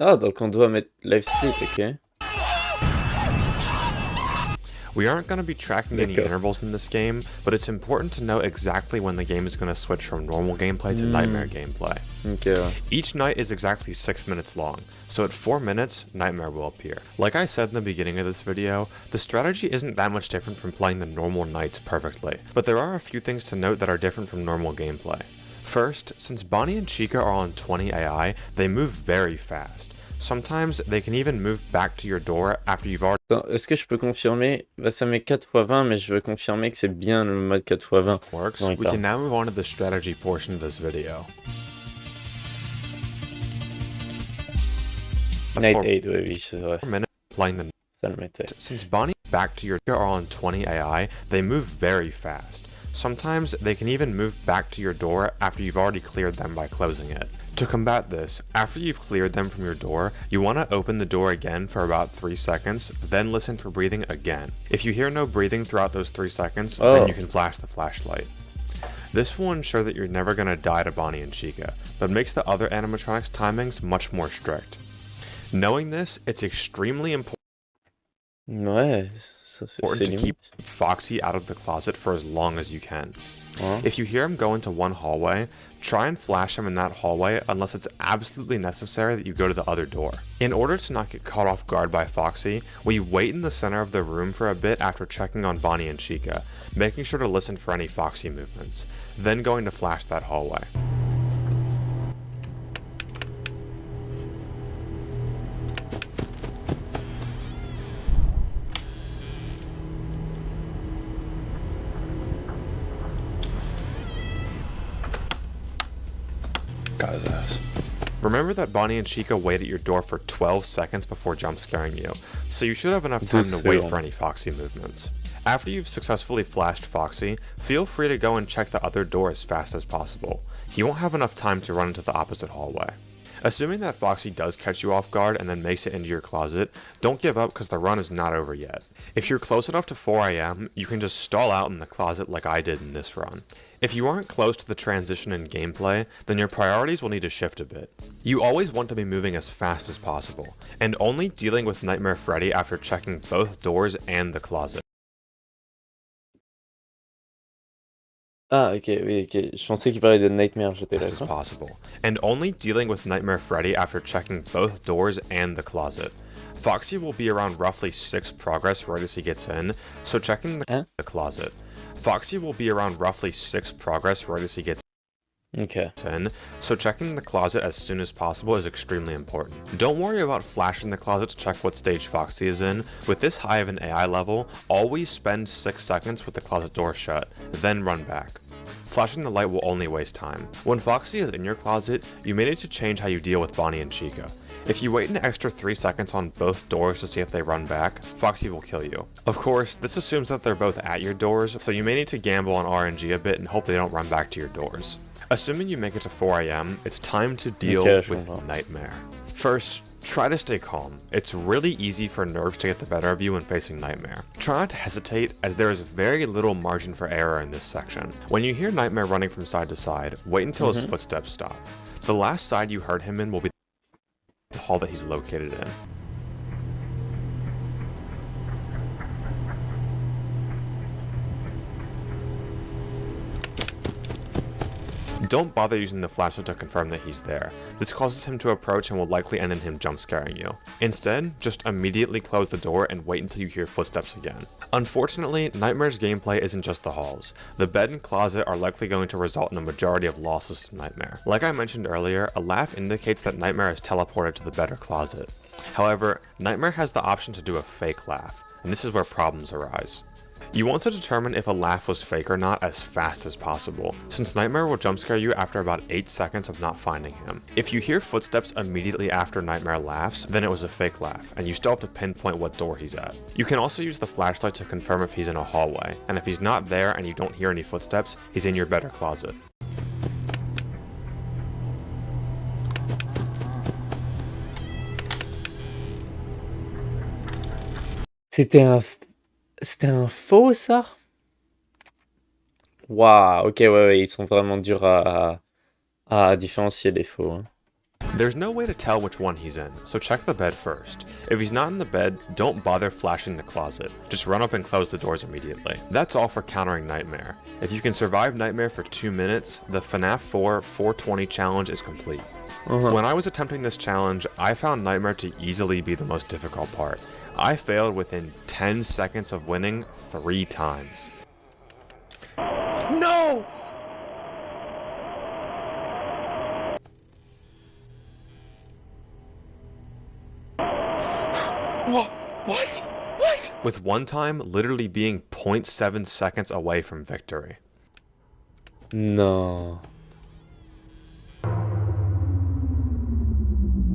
Ah, donc on doit mettre live split, ok. We aren't going to be tracking any intervals in this game, but it's important to know exactly when the game is going to switch from normal gameplay to Nightmare gameplay. Ok, ouais. Each night is exactly 6 minutes long, so at 4 minutes, Nightmare will appear. Like I said in the beginning of this video, the strategy isn't that much different from playing the normal nights perfectly, but there are a few things to note that are different from normal gameplay. First, since Bonnie and Chica are on 20 AI, they move very fast. Sometimes they can even move back to your door after you've already Est-ce que je peux confirmer? Bah, ça met 4x20, mais je veux confirmer que c'est bien le mode 4x20. works. Non, il We part. can now move on to the strategy portion of this video. Night 8, oui, c'est vrai. Playing the Ça le mettait. Since Bonnie back to your are on 20 AI, they move very fast. Sometimes they can even move back to your door after you've already cleared them by closing it. To combat this, after you've cleared them from your door, you want to open the door again for about 3 seconds, then listen for breathing again. If you hear no breathing throughout those 3 seconds, then you can flash the flashlight. This will ensure that you're never going to die to Bonnie and Chica, but makes the other animatronics timings much more strict. Knowing this, it's extremely important Ouais, ça, c'est to keep limite. Foxy out of the closet for as long as you can. Hein? If you hear him go into one hallway, try and flash him in that hallway unless it's absolutely necessary that you go to the other door. In order to not get caught off guard by Foxy, we wait in the center of the room for a bit after checking on Bonnie and Chica, making sure to listen for any Foxy movements, then going to flash that hallway. got his ass. Remember that Bonnie and Chica wait at your door for 12 seconds before jump scaring you, so you should have enough time to wait for any Foxy movements. After you've successfully flashed Foxy, feel free to go and check the other door as fast as possible. He won't have enough time to run into the opposite hallway. Assuming that Foxy does catch you off guard and then makes it into your closet, don't give up because the run is not over yet. If you're close enough to 4 AM, you can just stall out in the closet like I did in this run. If you aren't close to the transition in gameplay, then your priorities will need to shift a bit. You always want to be moving as fast as possible, and only dealing with Nightmare Freddy after checking both doors and the closet. Ah, ok, oui, ok. Je pensais qu'il parlait de Nightmare, j'étais As d'accord. possible, and only dealing with Nightmare Freddy after checking both doors and the closet. Foxy will be around roughly 6 progress right as he gets in, so checking the closet. Foxy will be around roughly 6 progress right as he gets Ok. in, so checking the closet as soon as possible is extremely important. Don't worry about flashing the closet to check what stage Foxy is in. With this high of an AI level, always spend 6 seconds with the closet door shut, then run back. Flashing the light will only waste time. When Foxy is in your closet, you may need to change how you deal with Bonnie and Chica. If you wait an extra 3 seconds on both doors to see if they run back, Foxy will kill you. Of course, this assumes that they're both at your doors, so you may need to gamble on RNG a bit and hope they don't run back to your doors. Assuming you make it to 4 AM, it's time to deal with Nightmare. First, try to stay calm. It's really easy for nerves to get the better of you when facing Nightmare. Try not to hesitate, as there is very little margin for error in this section. When you hear Nightmare running from side to side, wait until his footsteps stop. The last side you heard him in will be the hall that he's located in. Don't bother using the flashlight to confirm that he's there. This causes him to approach and will likely end in him jump scaring you. Instead, just immediately close the door and wait until you hear footsteps again. Unfortunately, Nightmare's gameplay isn't just the halls. The bed and closet are likely going to result in a majority of losses to Nightmare. Like I mentioned earlier, a laugh indicates that Nightmare is teleported to the bed or closet. However, Nightmare has the option to do a fake laugh, and this is where problems arise. You want to determine if a laugh was fake or not as fast as possible, since Nightmare will jump scare you after about 8 seconds of not finding him. If you hear footsteps immediately after Nightmare laughs, then it was a fake laugh, and you still have to pinpoint what door he's at. You can also use the flashlight to confirm if he's in a hallway, and if he's not there and you don't hear any footsteps, he's in your bed or closet. C'était un faux, ça? Waouh, ok, ouais, ils sont vraiment durs à différencier les faux. Hein. There's no way to tell which one he's in, so check the bed first. If he's not in the bed, don't bother flashing the closet. Just run up and close the doors immediately. That's all for countering Nightmare. If you can survive Nightmare for 2 minutes, the FNAF 4 420 challenge is complete. When I was attempting this challenge, I found Nightmare to easily be the most difficult part. I failed within 10 seconds of winning 3 times. No! What? With one time literally being 0.7 seconds away from victory. Non.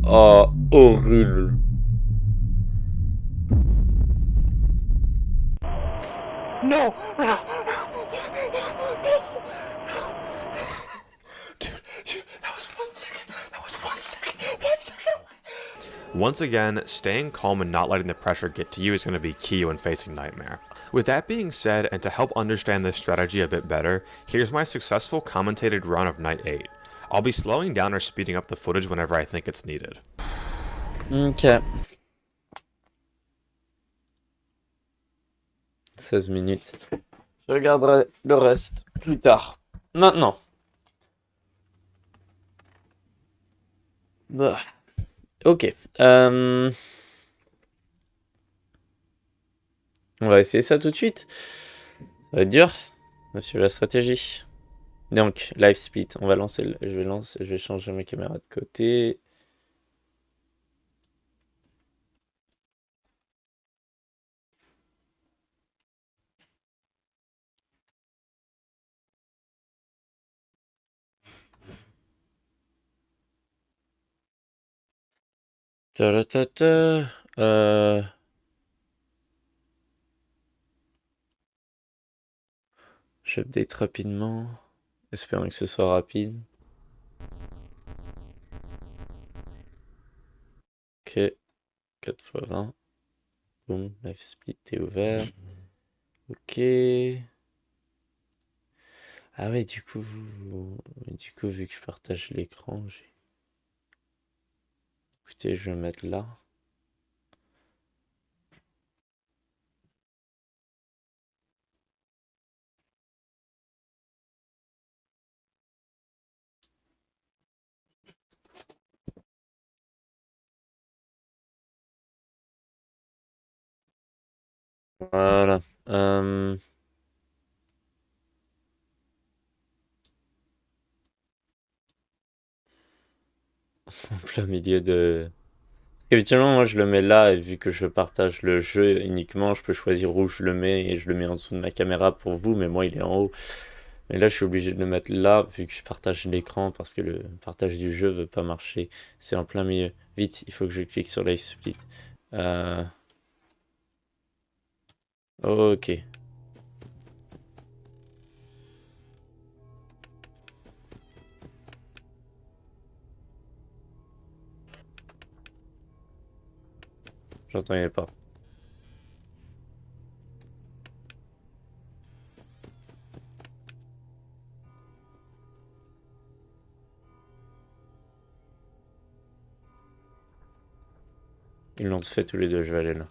Oh, horrible. No! Dude, that was 1 second. That was 1 second. 1 second away. Once again, staying calm and not letting the pressure get to you is going to be key when facing Nightmare. With that being said, and to help understand this strategy a bit better, here's my successful commentated run of Night 8. I'll be slowing down or speeding up the footage whenever I think it's needed. Ok. 16 minutes. Je regarderai le reste plus tard. Maintenant. Ok. On va essayer ça tout de suite. Ça va être dur. Monsieur la stratégie. Donc, live split. On va lancer. Je vais changer ma caméra de côté. J'update rapidement. Espérons que ce soit rapide. Ok. 4 x 20. Boom. Live split est ouvert. Ok. Ah ouais, du coup, vu que je partage l'écran, écoutez, je vais me mettre là. Voilà. En plein milieu de... Parce qu'habituellement, moi, je le mets là, et vu que je partage le jeu uniquement, je peux choisir où je le mets, et je le mets en dessous de ma caméra pour vous, mais moi, il est en haut. Mais là, je suis obligé de le mettre là, vu que je partage l'écran, parce que le partage du jeu veut pas marcher. C'est en plein milieu. Vite, il faut que je clique sur Live Split. Ok. J'entendais pas. Ils l'ont fait tous les deux, je vais aller là.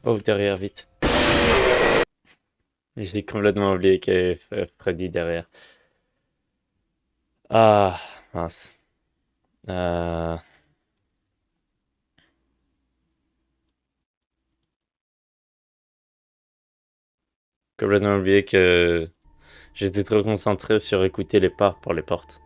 Oh, derrière, vite. J'ai complètement oublié qu'il y avait Freddy derrière. Ah, mince. Euh... Complètement oublié que j'étais trop concentré sur écouter les pas pour les portes.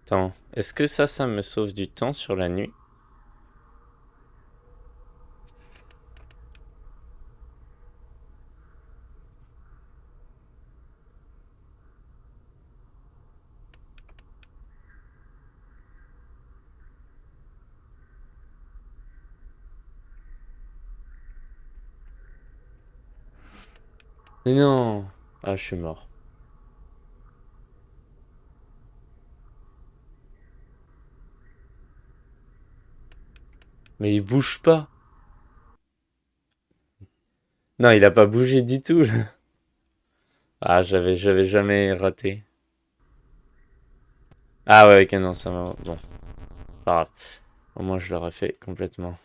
Attends, est-ce que ça me sauve du temps sur la nuit? Mais non! Ah, je suis mort. Mais il bouge pas! Non, il a pas bougé du tout, là. Ah, j'avais jamais raté. Ah ouais, ok, non, ça va. Bon, pas grave. Au moins, je l'aurais fait complètement.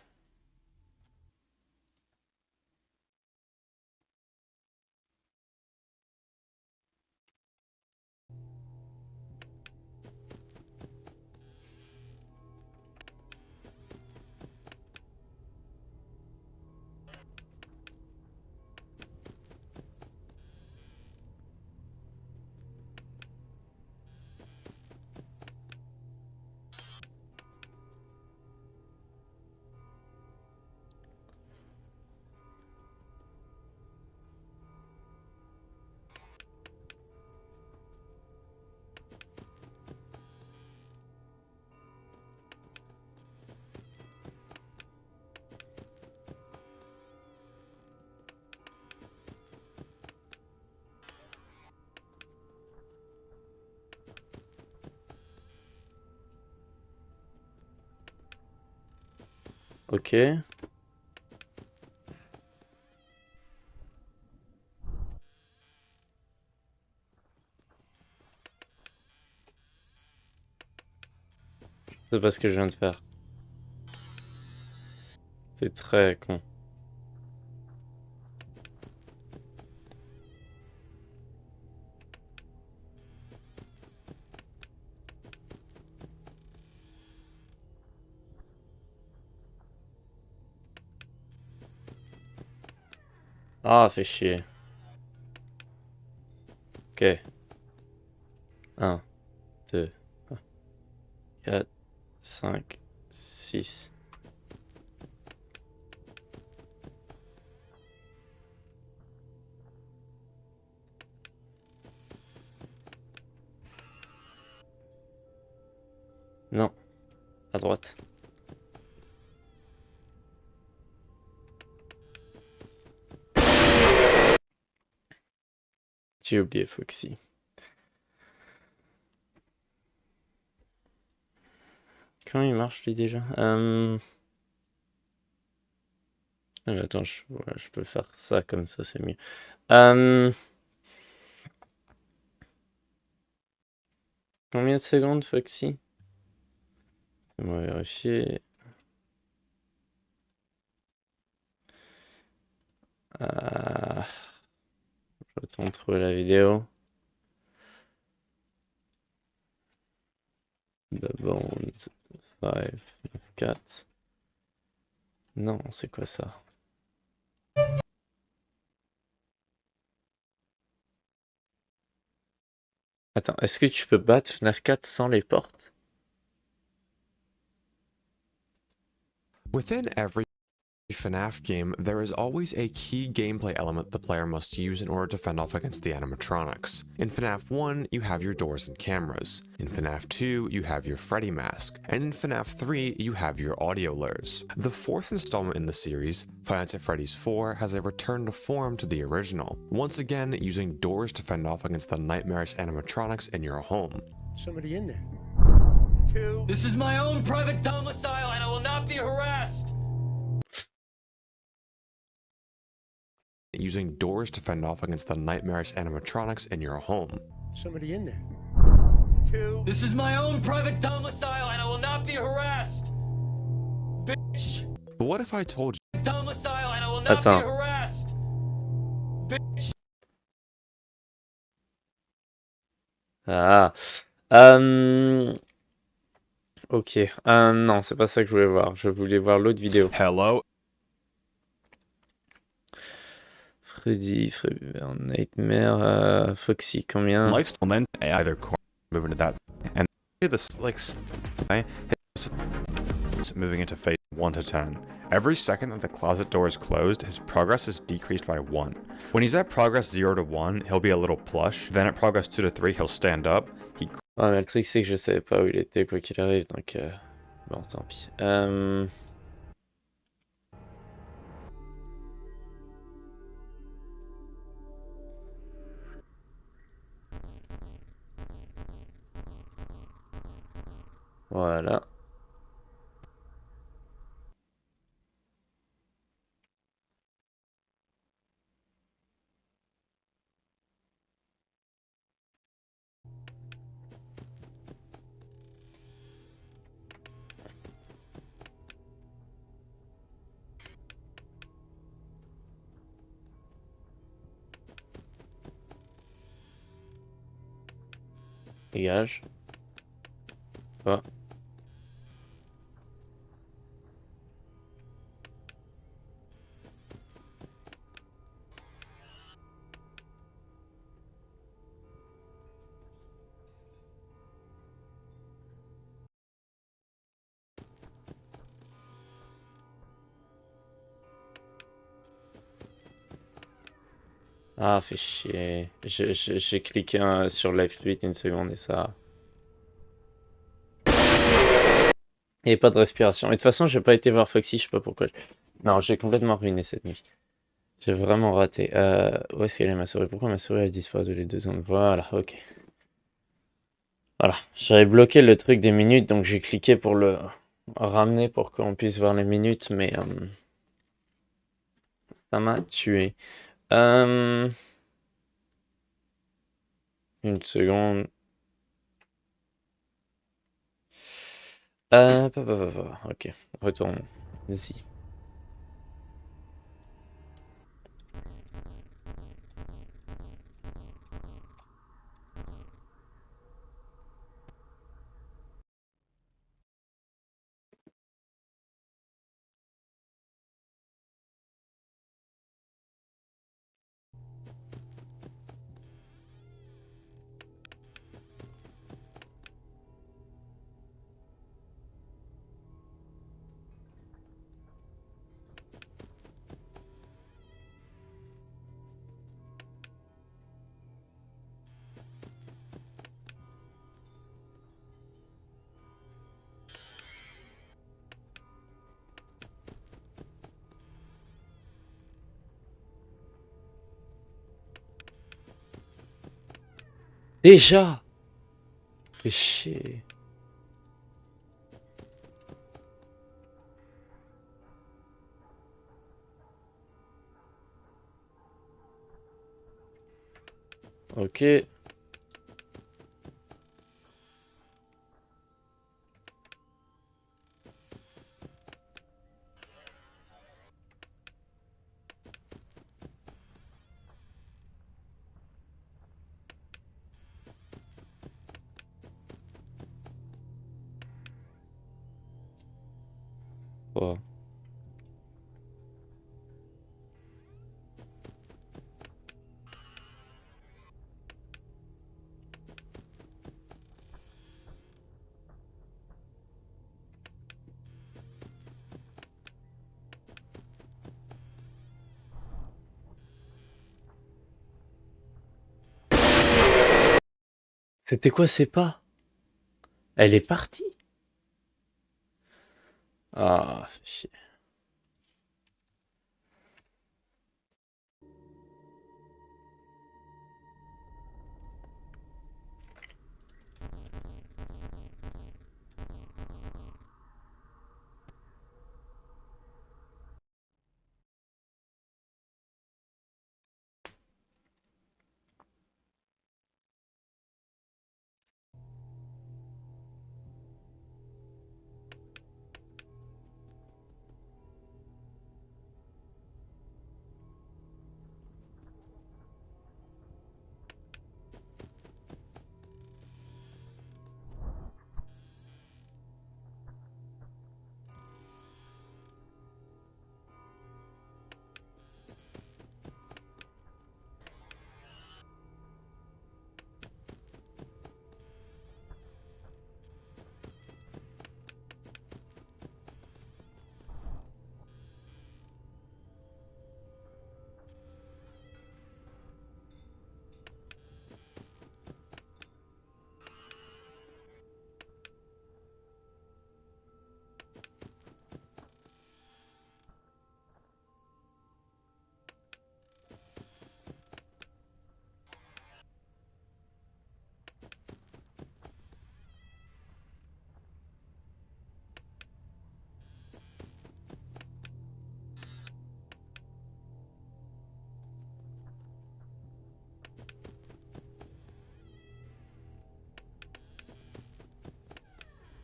Ok. C'est pas ce que je viens de faire. C'est très con. Ah, fait chier. Ok. 1, 2, 4, 5, 6. Non, à droite. J'ai oublié Foxy. Comment il marche lui déjà? Attends, voilà, je peux faire ça comme ça, c'est mieux. Combien de secondes, Foxy? On va vérifier. Je vais trouver la vidéo. The Bones 5, 4. Non, c'est quoi ça? Attends, est-ce que tu peux battre FNAF 4 sans les portes? Within every FNAF game, there is always a key gameplay element the player must use in order to fend off against the animatronics. In FNAF 1, you have your doors and cameras. In FNAF 2, you have your Freddy mask. And in FNAF 3, you have your audio lures. The fourth installment in the series, Five Nights at Freddy's 4, has a return to form to the original, once again using doors to fend off against the nightmarish animatronics in your home. Somebody in there. This is my own private domicile and I will not be harassed. using doors to fend off against the nightmarish animatronics in your home. Somebody in there. This is my own private domicile and I will not be harassed. Bitch. But what if I told you Domicile and I will not be Attends. harassed. Bitch. Ah. Ok. Non, c'est pas ça que je voulais voir. Je voulais voir l'autre vidéo. hello? Freddy, Nightmare, Foxy, combien? Like still then either corner moving to that and this like moving into phase 1 to 10. Every second that the closet door is closed, his progress is decreased by 1. When he's at progress 0 to 1, he'll be a little plush. Then at progress 2 to 3, he'll stand up. He Ouais, mais le truc, c'est que je savais pas où il était, quoi qu'il arrive, donc bon, tant pis. Voilà. Dégage. Toi. Ah, fait chier. J'ai cliqué sur Live Tweet 1 seconde et ça... Et pas de respiration. Et de toute façon, j'ai pas été voir Foxy, je sais pas pourquoi. Non, j'ai complètement ruiné cette nuit. J'ai vraiment raté. Où est-ce qu'elle est ma souris? Pourquoi ma souris elle disparaît tous les 2 secondes? Voilà, ok. Voilà, j'avais bloqué le truc des minutes, donc j'ai cliqué pour le ramener pour qu'on puisse voir les minutes, mais ça m'a tué. 1 seconde. Ok, retourne. Ici. Déjà! Fais chier. Ok. Oh. C'était quoi ces pas? Elle est partie? Ah, fais chier.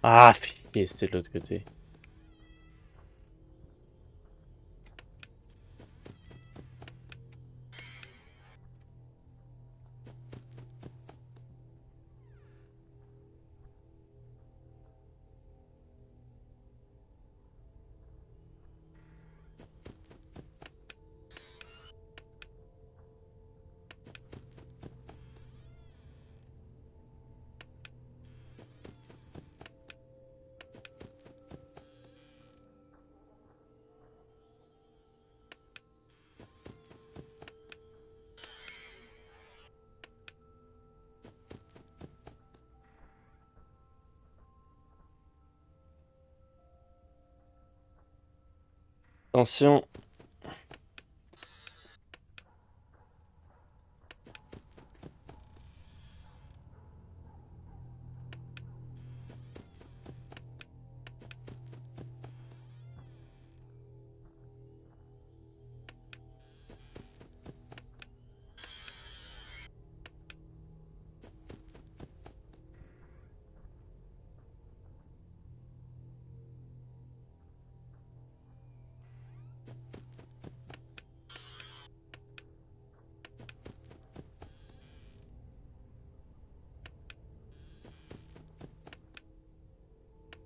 Ah, et c'était de l'autre côté. Attention.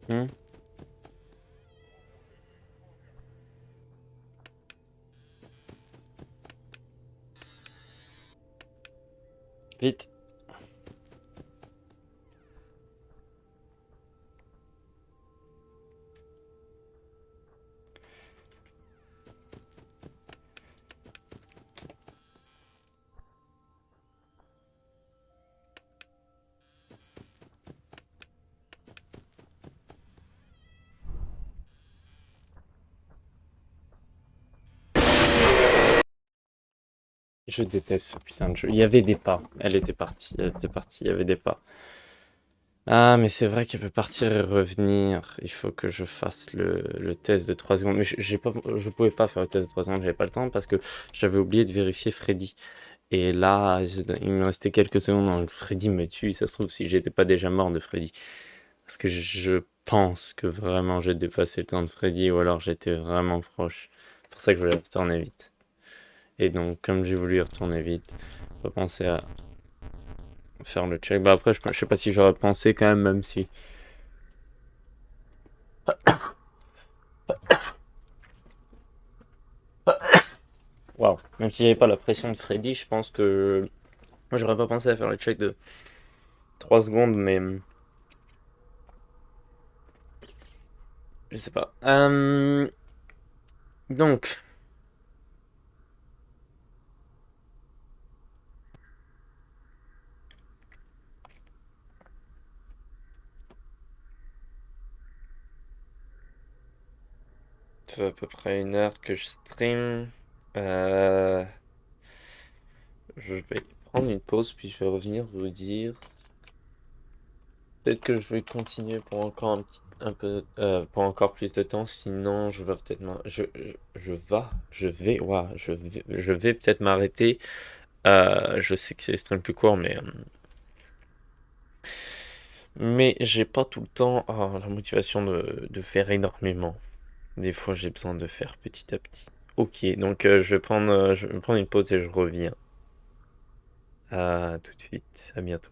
Hmm. Vite. Je déteste ce putain de jeu. Il y avait des pas. Elle était partie. Elle était partie. Il y avait des pas. Ah, mais c'est vrai qu'elle peut partir et revenir. Il faut que je fasse le test de 3 secondes. Mais je pouvais pas faire le test de 3 secondes. J'avais pas le temps parce que j'avais oublié de vérifier Freddy. Et là, il me restait quelques secondes avant que Freddy me tue. Ça se trouve si j'étais pas déjà mort de Freddy. Parce que je pense que vraiment j'ai dépassé le temps de Freddy ou alors j'étais vraiment proche. C'est pour ça que je voulais retourner vite. Et donc, comme j'ai voulu y retourner vite, faut penser à faire le check. Bah après, je sais pas si j'aurais pensé quand même si... Waouh. Même si j'avais pas la pression de Freddy, je pense que... Moi, j'aurais pas pensé à faire le check de 3 secondes, mais... Je sais pas. Donc... Ça fait à peu près 1 heure que je stream. Euh... Je vais prendre une pause, puis je vais revenir vous dire... Peut-être que je vais continuer pour encore un peu, pour encore plus de temps. Sinon, je vais peut-être je vais peut-être m'arrêter. Je sais que c'est extrêmement plus court, mais j'ai pas tout le temps la motivation de faire énormément. Des fois, j'ai besoin de faire petit à petit. Ok, donc je vais prendre une pause et je reviens. À tout de suite, à bientôt.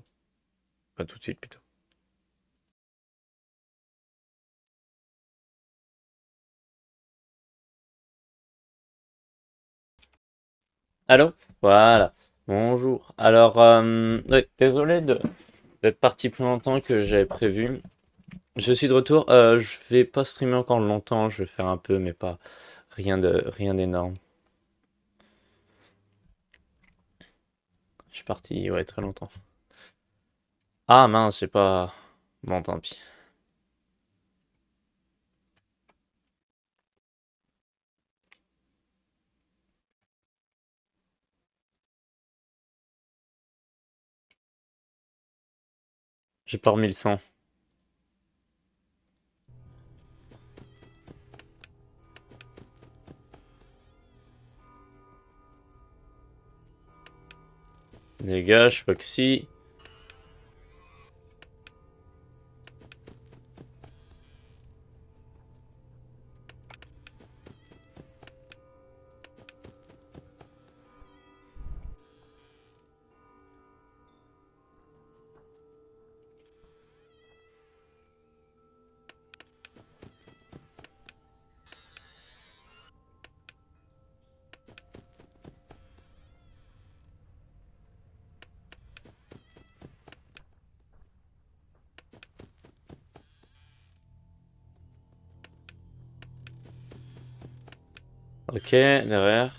À tout de suite plutôt. Allô? Voilà. Bonjour. Alors, ouais, désolé d'être parti plus longtemps que j'avais prévu. Je suis de retour. Je vais pas streamer encore longtemps. Je vais faire un peu, mais pas rien d'énorme. Je suis parti, ouais, très longtemps. Ah mince, j'ai pas. Bon, tant pis. J'ai pas remis le sang. Dégage, Foxy. Ok, derrière.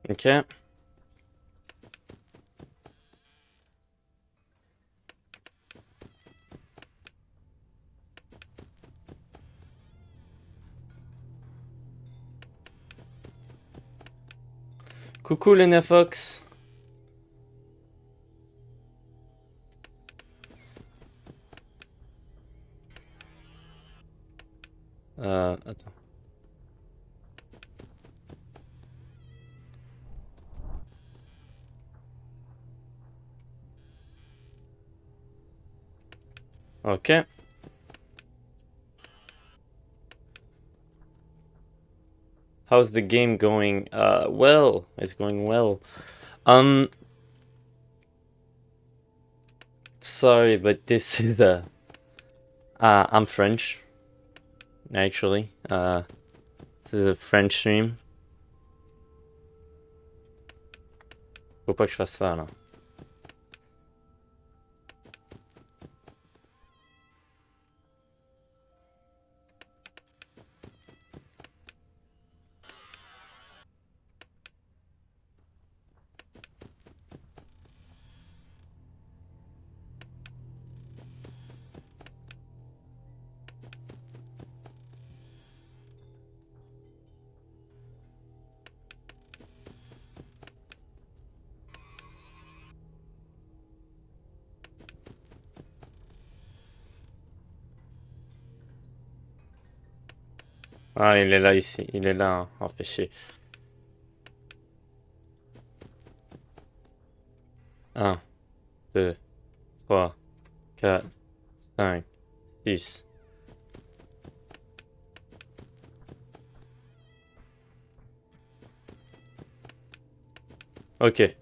Ok. Coucou les Nefox. Attends. Ok. How's the game going? Well, it's going well. Sorry, but this is I'm French, actually. This is a French stream. Faut pas que je fasse ça, là. Ah, il est là, ici. Il est là, hein. Oh, fait chier. 1, 2, 3, 4, 5, 6. Ok.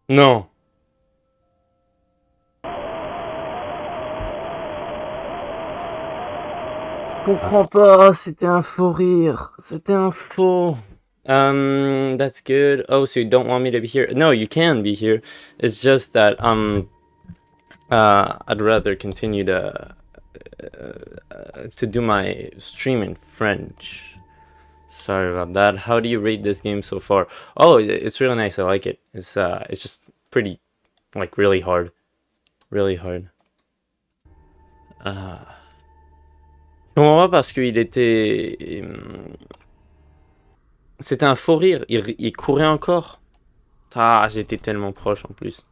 Non. Je comprends pas, c'était un faux rire. C'était un faux. That's good. Oh, so you don't want me to be here? No, you can be here. It's just that I'd rather continue to do my stream in French. Sorry about that. How do you rate this game so far? Oh, it's really nice. I like it. It's just pretty, like, really hard. Really hard. comprends pas parce qu'il était... C'était un faux rire, il courait encore. Ah, j'étais tellement proche en plus.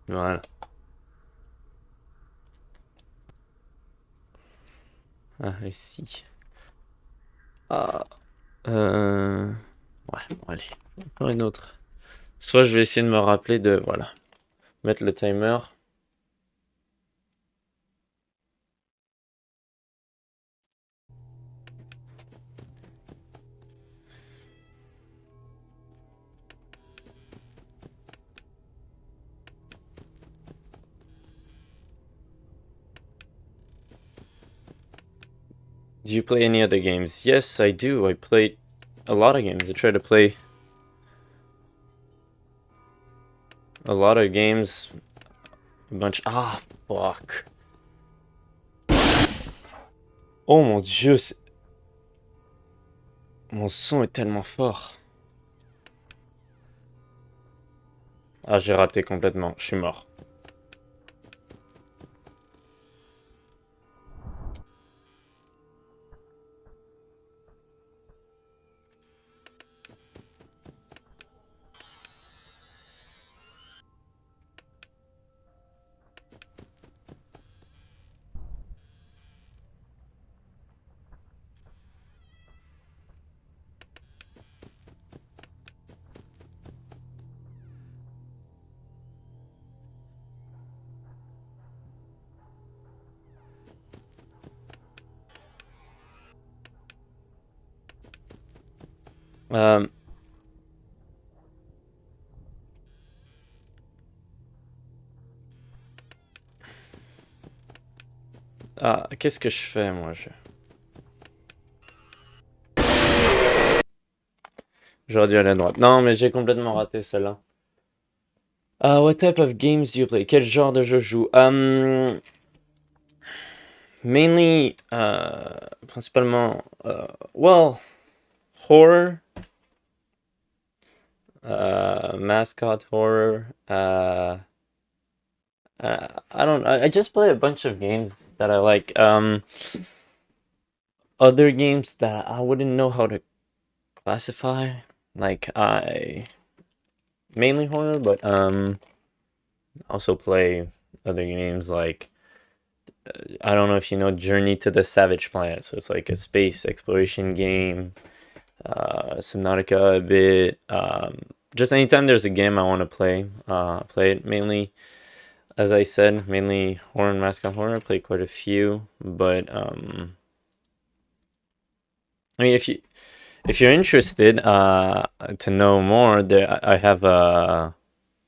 Voilà. Ah, ici. Ah. Ouais, bon, allez. Encore une autre. Soit je vais essayer de me rappeler de... Voilà. Mettre le timer. Do you play any other games? Yes, I do. I play a lot of games. I try to play a lot of games. A bunch... Ah, fuck. Oh mon dieu, mon son est tellement fort. Ah, j'ai raté complètement. Je suis mort. Euh, Ah, qu'est-ce que je fais, moi? J'aurais dû aller à droite. Non, mais j'ai complètement raté celle-là. What type of games do you play? Quel genre de jeu je joue? Mainly, principalement, well, horror, mascot horror, I just play a bunch of games that I like. Other games that I wouldn't know how to classify, like mainly horror, but also play other games like I don't know if you know Journey to the Savage Planet, so it's like a space exploration game. Subnautica a bit. Just anytime there's a game I want to play it. Mainly, as I said, mainly horror and mascot horror. I play quite a few, but I mean, if you're interested to know more, I have a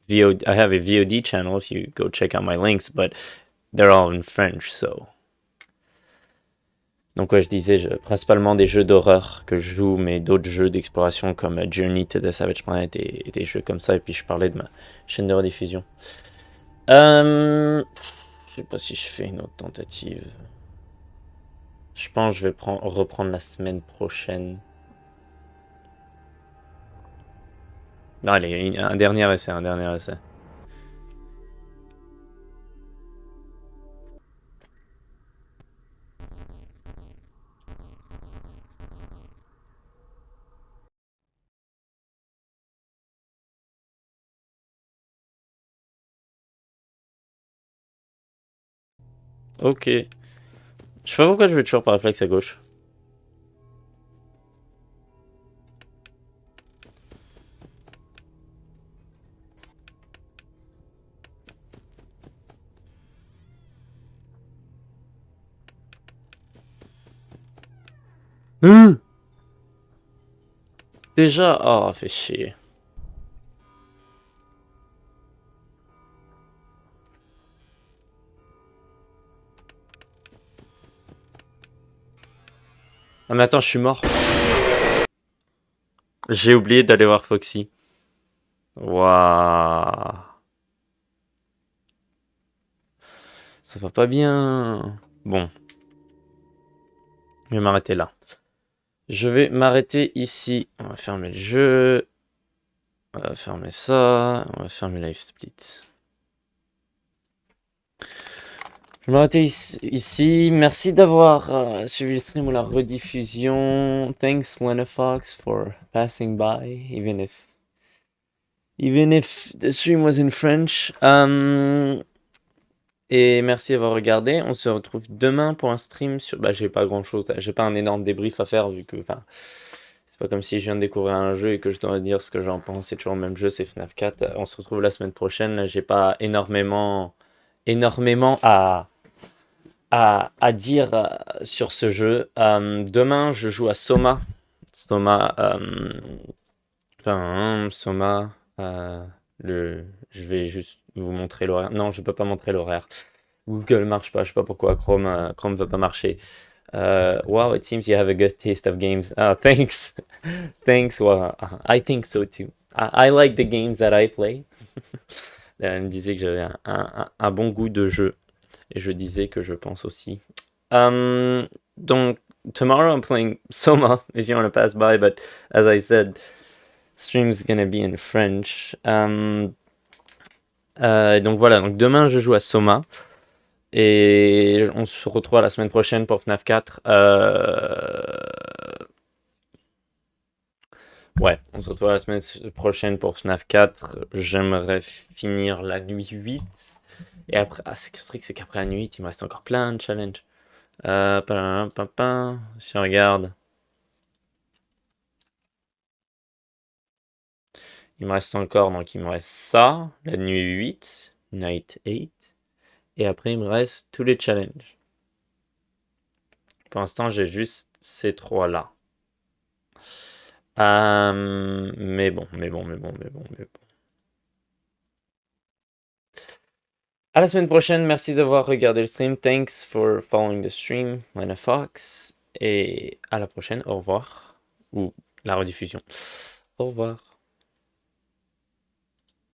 VOD channel. If you go check out my links, but they're all in French, so. Donc ouais, je disais principalement des jeux d'horreur que je joue, mais d'autres jeux d'exploration comme Journey to the Savage Planet et des jeux comme ça. Et puis je parlais de ma chaîne de rediffusion. Je sais pas si je fais une autre tentative. Je pense que je vais reprendre la semaine prochaine. Non, allez, un dernier essai. Ok. Je sais pas pourquoi je vais toujours par réflexe à gauche. Déjà, oh, fait chier. Ah mais attends, je suis mort. J'ai oublié d'aller voir Foxy. Waouh. Ça va pas bien. Bon. Je vais m'arrêter là. Je vais m'arrêter ici. On va fermer le jeu. On va fermer ça. On va fermer Live Split. Je m'arrête ici. Merci d'avoir suivi le stream ou la rediffusion. Thanks Lena Fox for passing by, even if the stream was in French. Et merci d'avoir regardé. On se retrouve demain pour un stream sur. Bah, j'ai pas grand chose. J'ai pas un énorme débrief à faire vu que. Enfin, c'est pas comme si je viens de découvrir un jeu et que je dois dire ce que j'en pense. C'est toujours le même jeu, c'est FNAF 4. On se retrouve la semaine prochaine. Là, j'ai pas énormément à dire sur ce jeu. Demain, je joue à Soma. Soma. Je vais juste vous montrer l'horaire. Non, je peux pas montrer l'horaire. Google marche pas, je sais pas pourquoi. Chrome va pas marcher. Wow, it seems you have a good taste of games. Thanks. Thanks. Well, I think so too. I like the games that I play. Elle me disait que j'avais un bon goût de jeu. Et je disais que je pense aussi. Donc, tomorrow I'm playing Soma, if you want to pass by, but as I said, stream's gonna be in French. Donc voilà, donc demain je joue à Soma. Et on se retrouve la semaine prochaine pour FNAF 4. Ouais, on se retrouve la semaine prochaine pour FNAF 4. J'aimerais finir la nuit 8. Et après, ce truc, c'est qu'après la nuit 8, il me reste encore plein de challenges. Si on regarde. Il me reste encore, donc il me reste ça, la nuit 8, night 8. Et après, il me reste tous les challenges. Pour l'instant, j'ai juste ces trois-là. Mais bon. À la semaine prochaine, merci d'avoir regardé le stream. Thanks for following the stream, Lena Fox. Et à la prochaine, au revoir. Ou la rediffusion. Au revoir.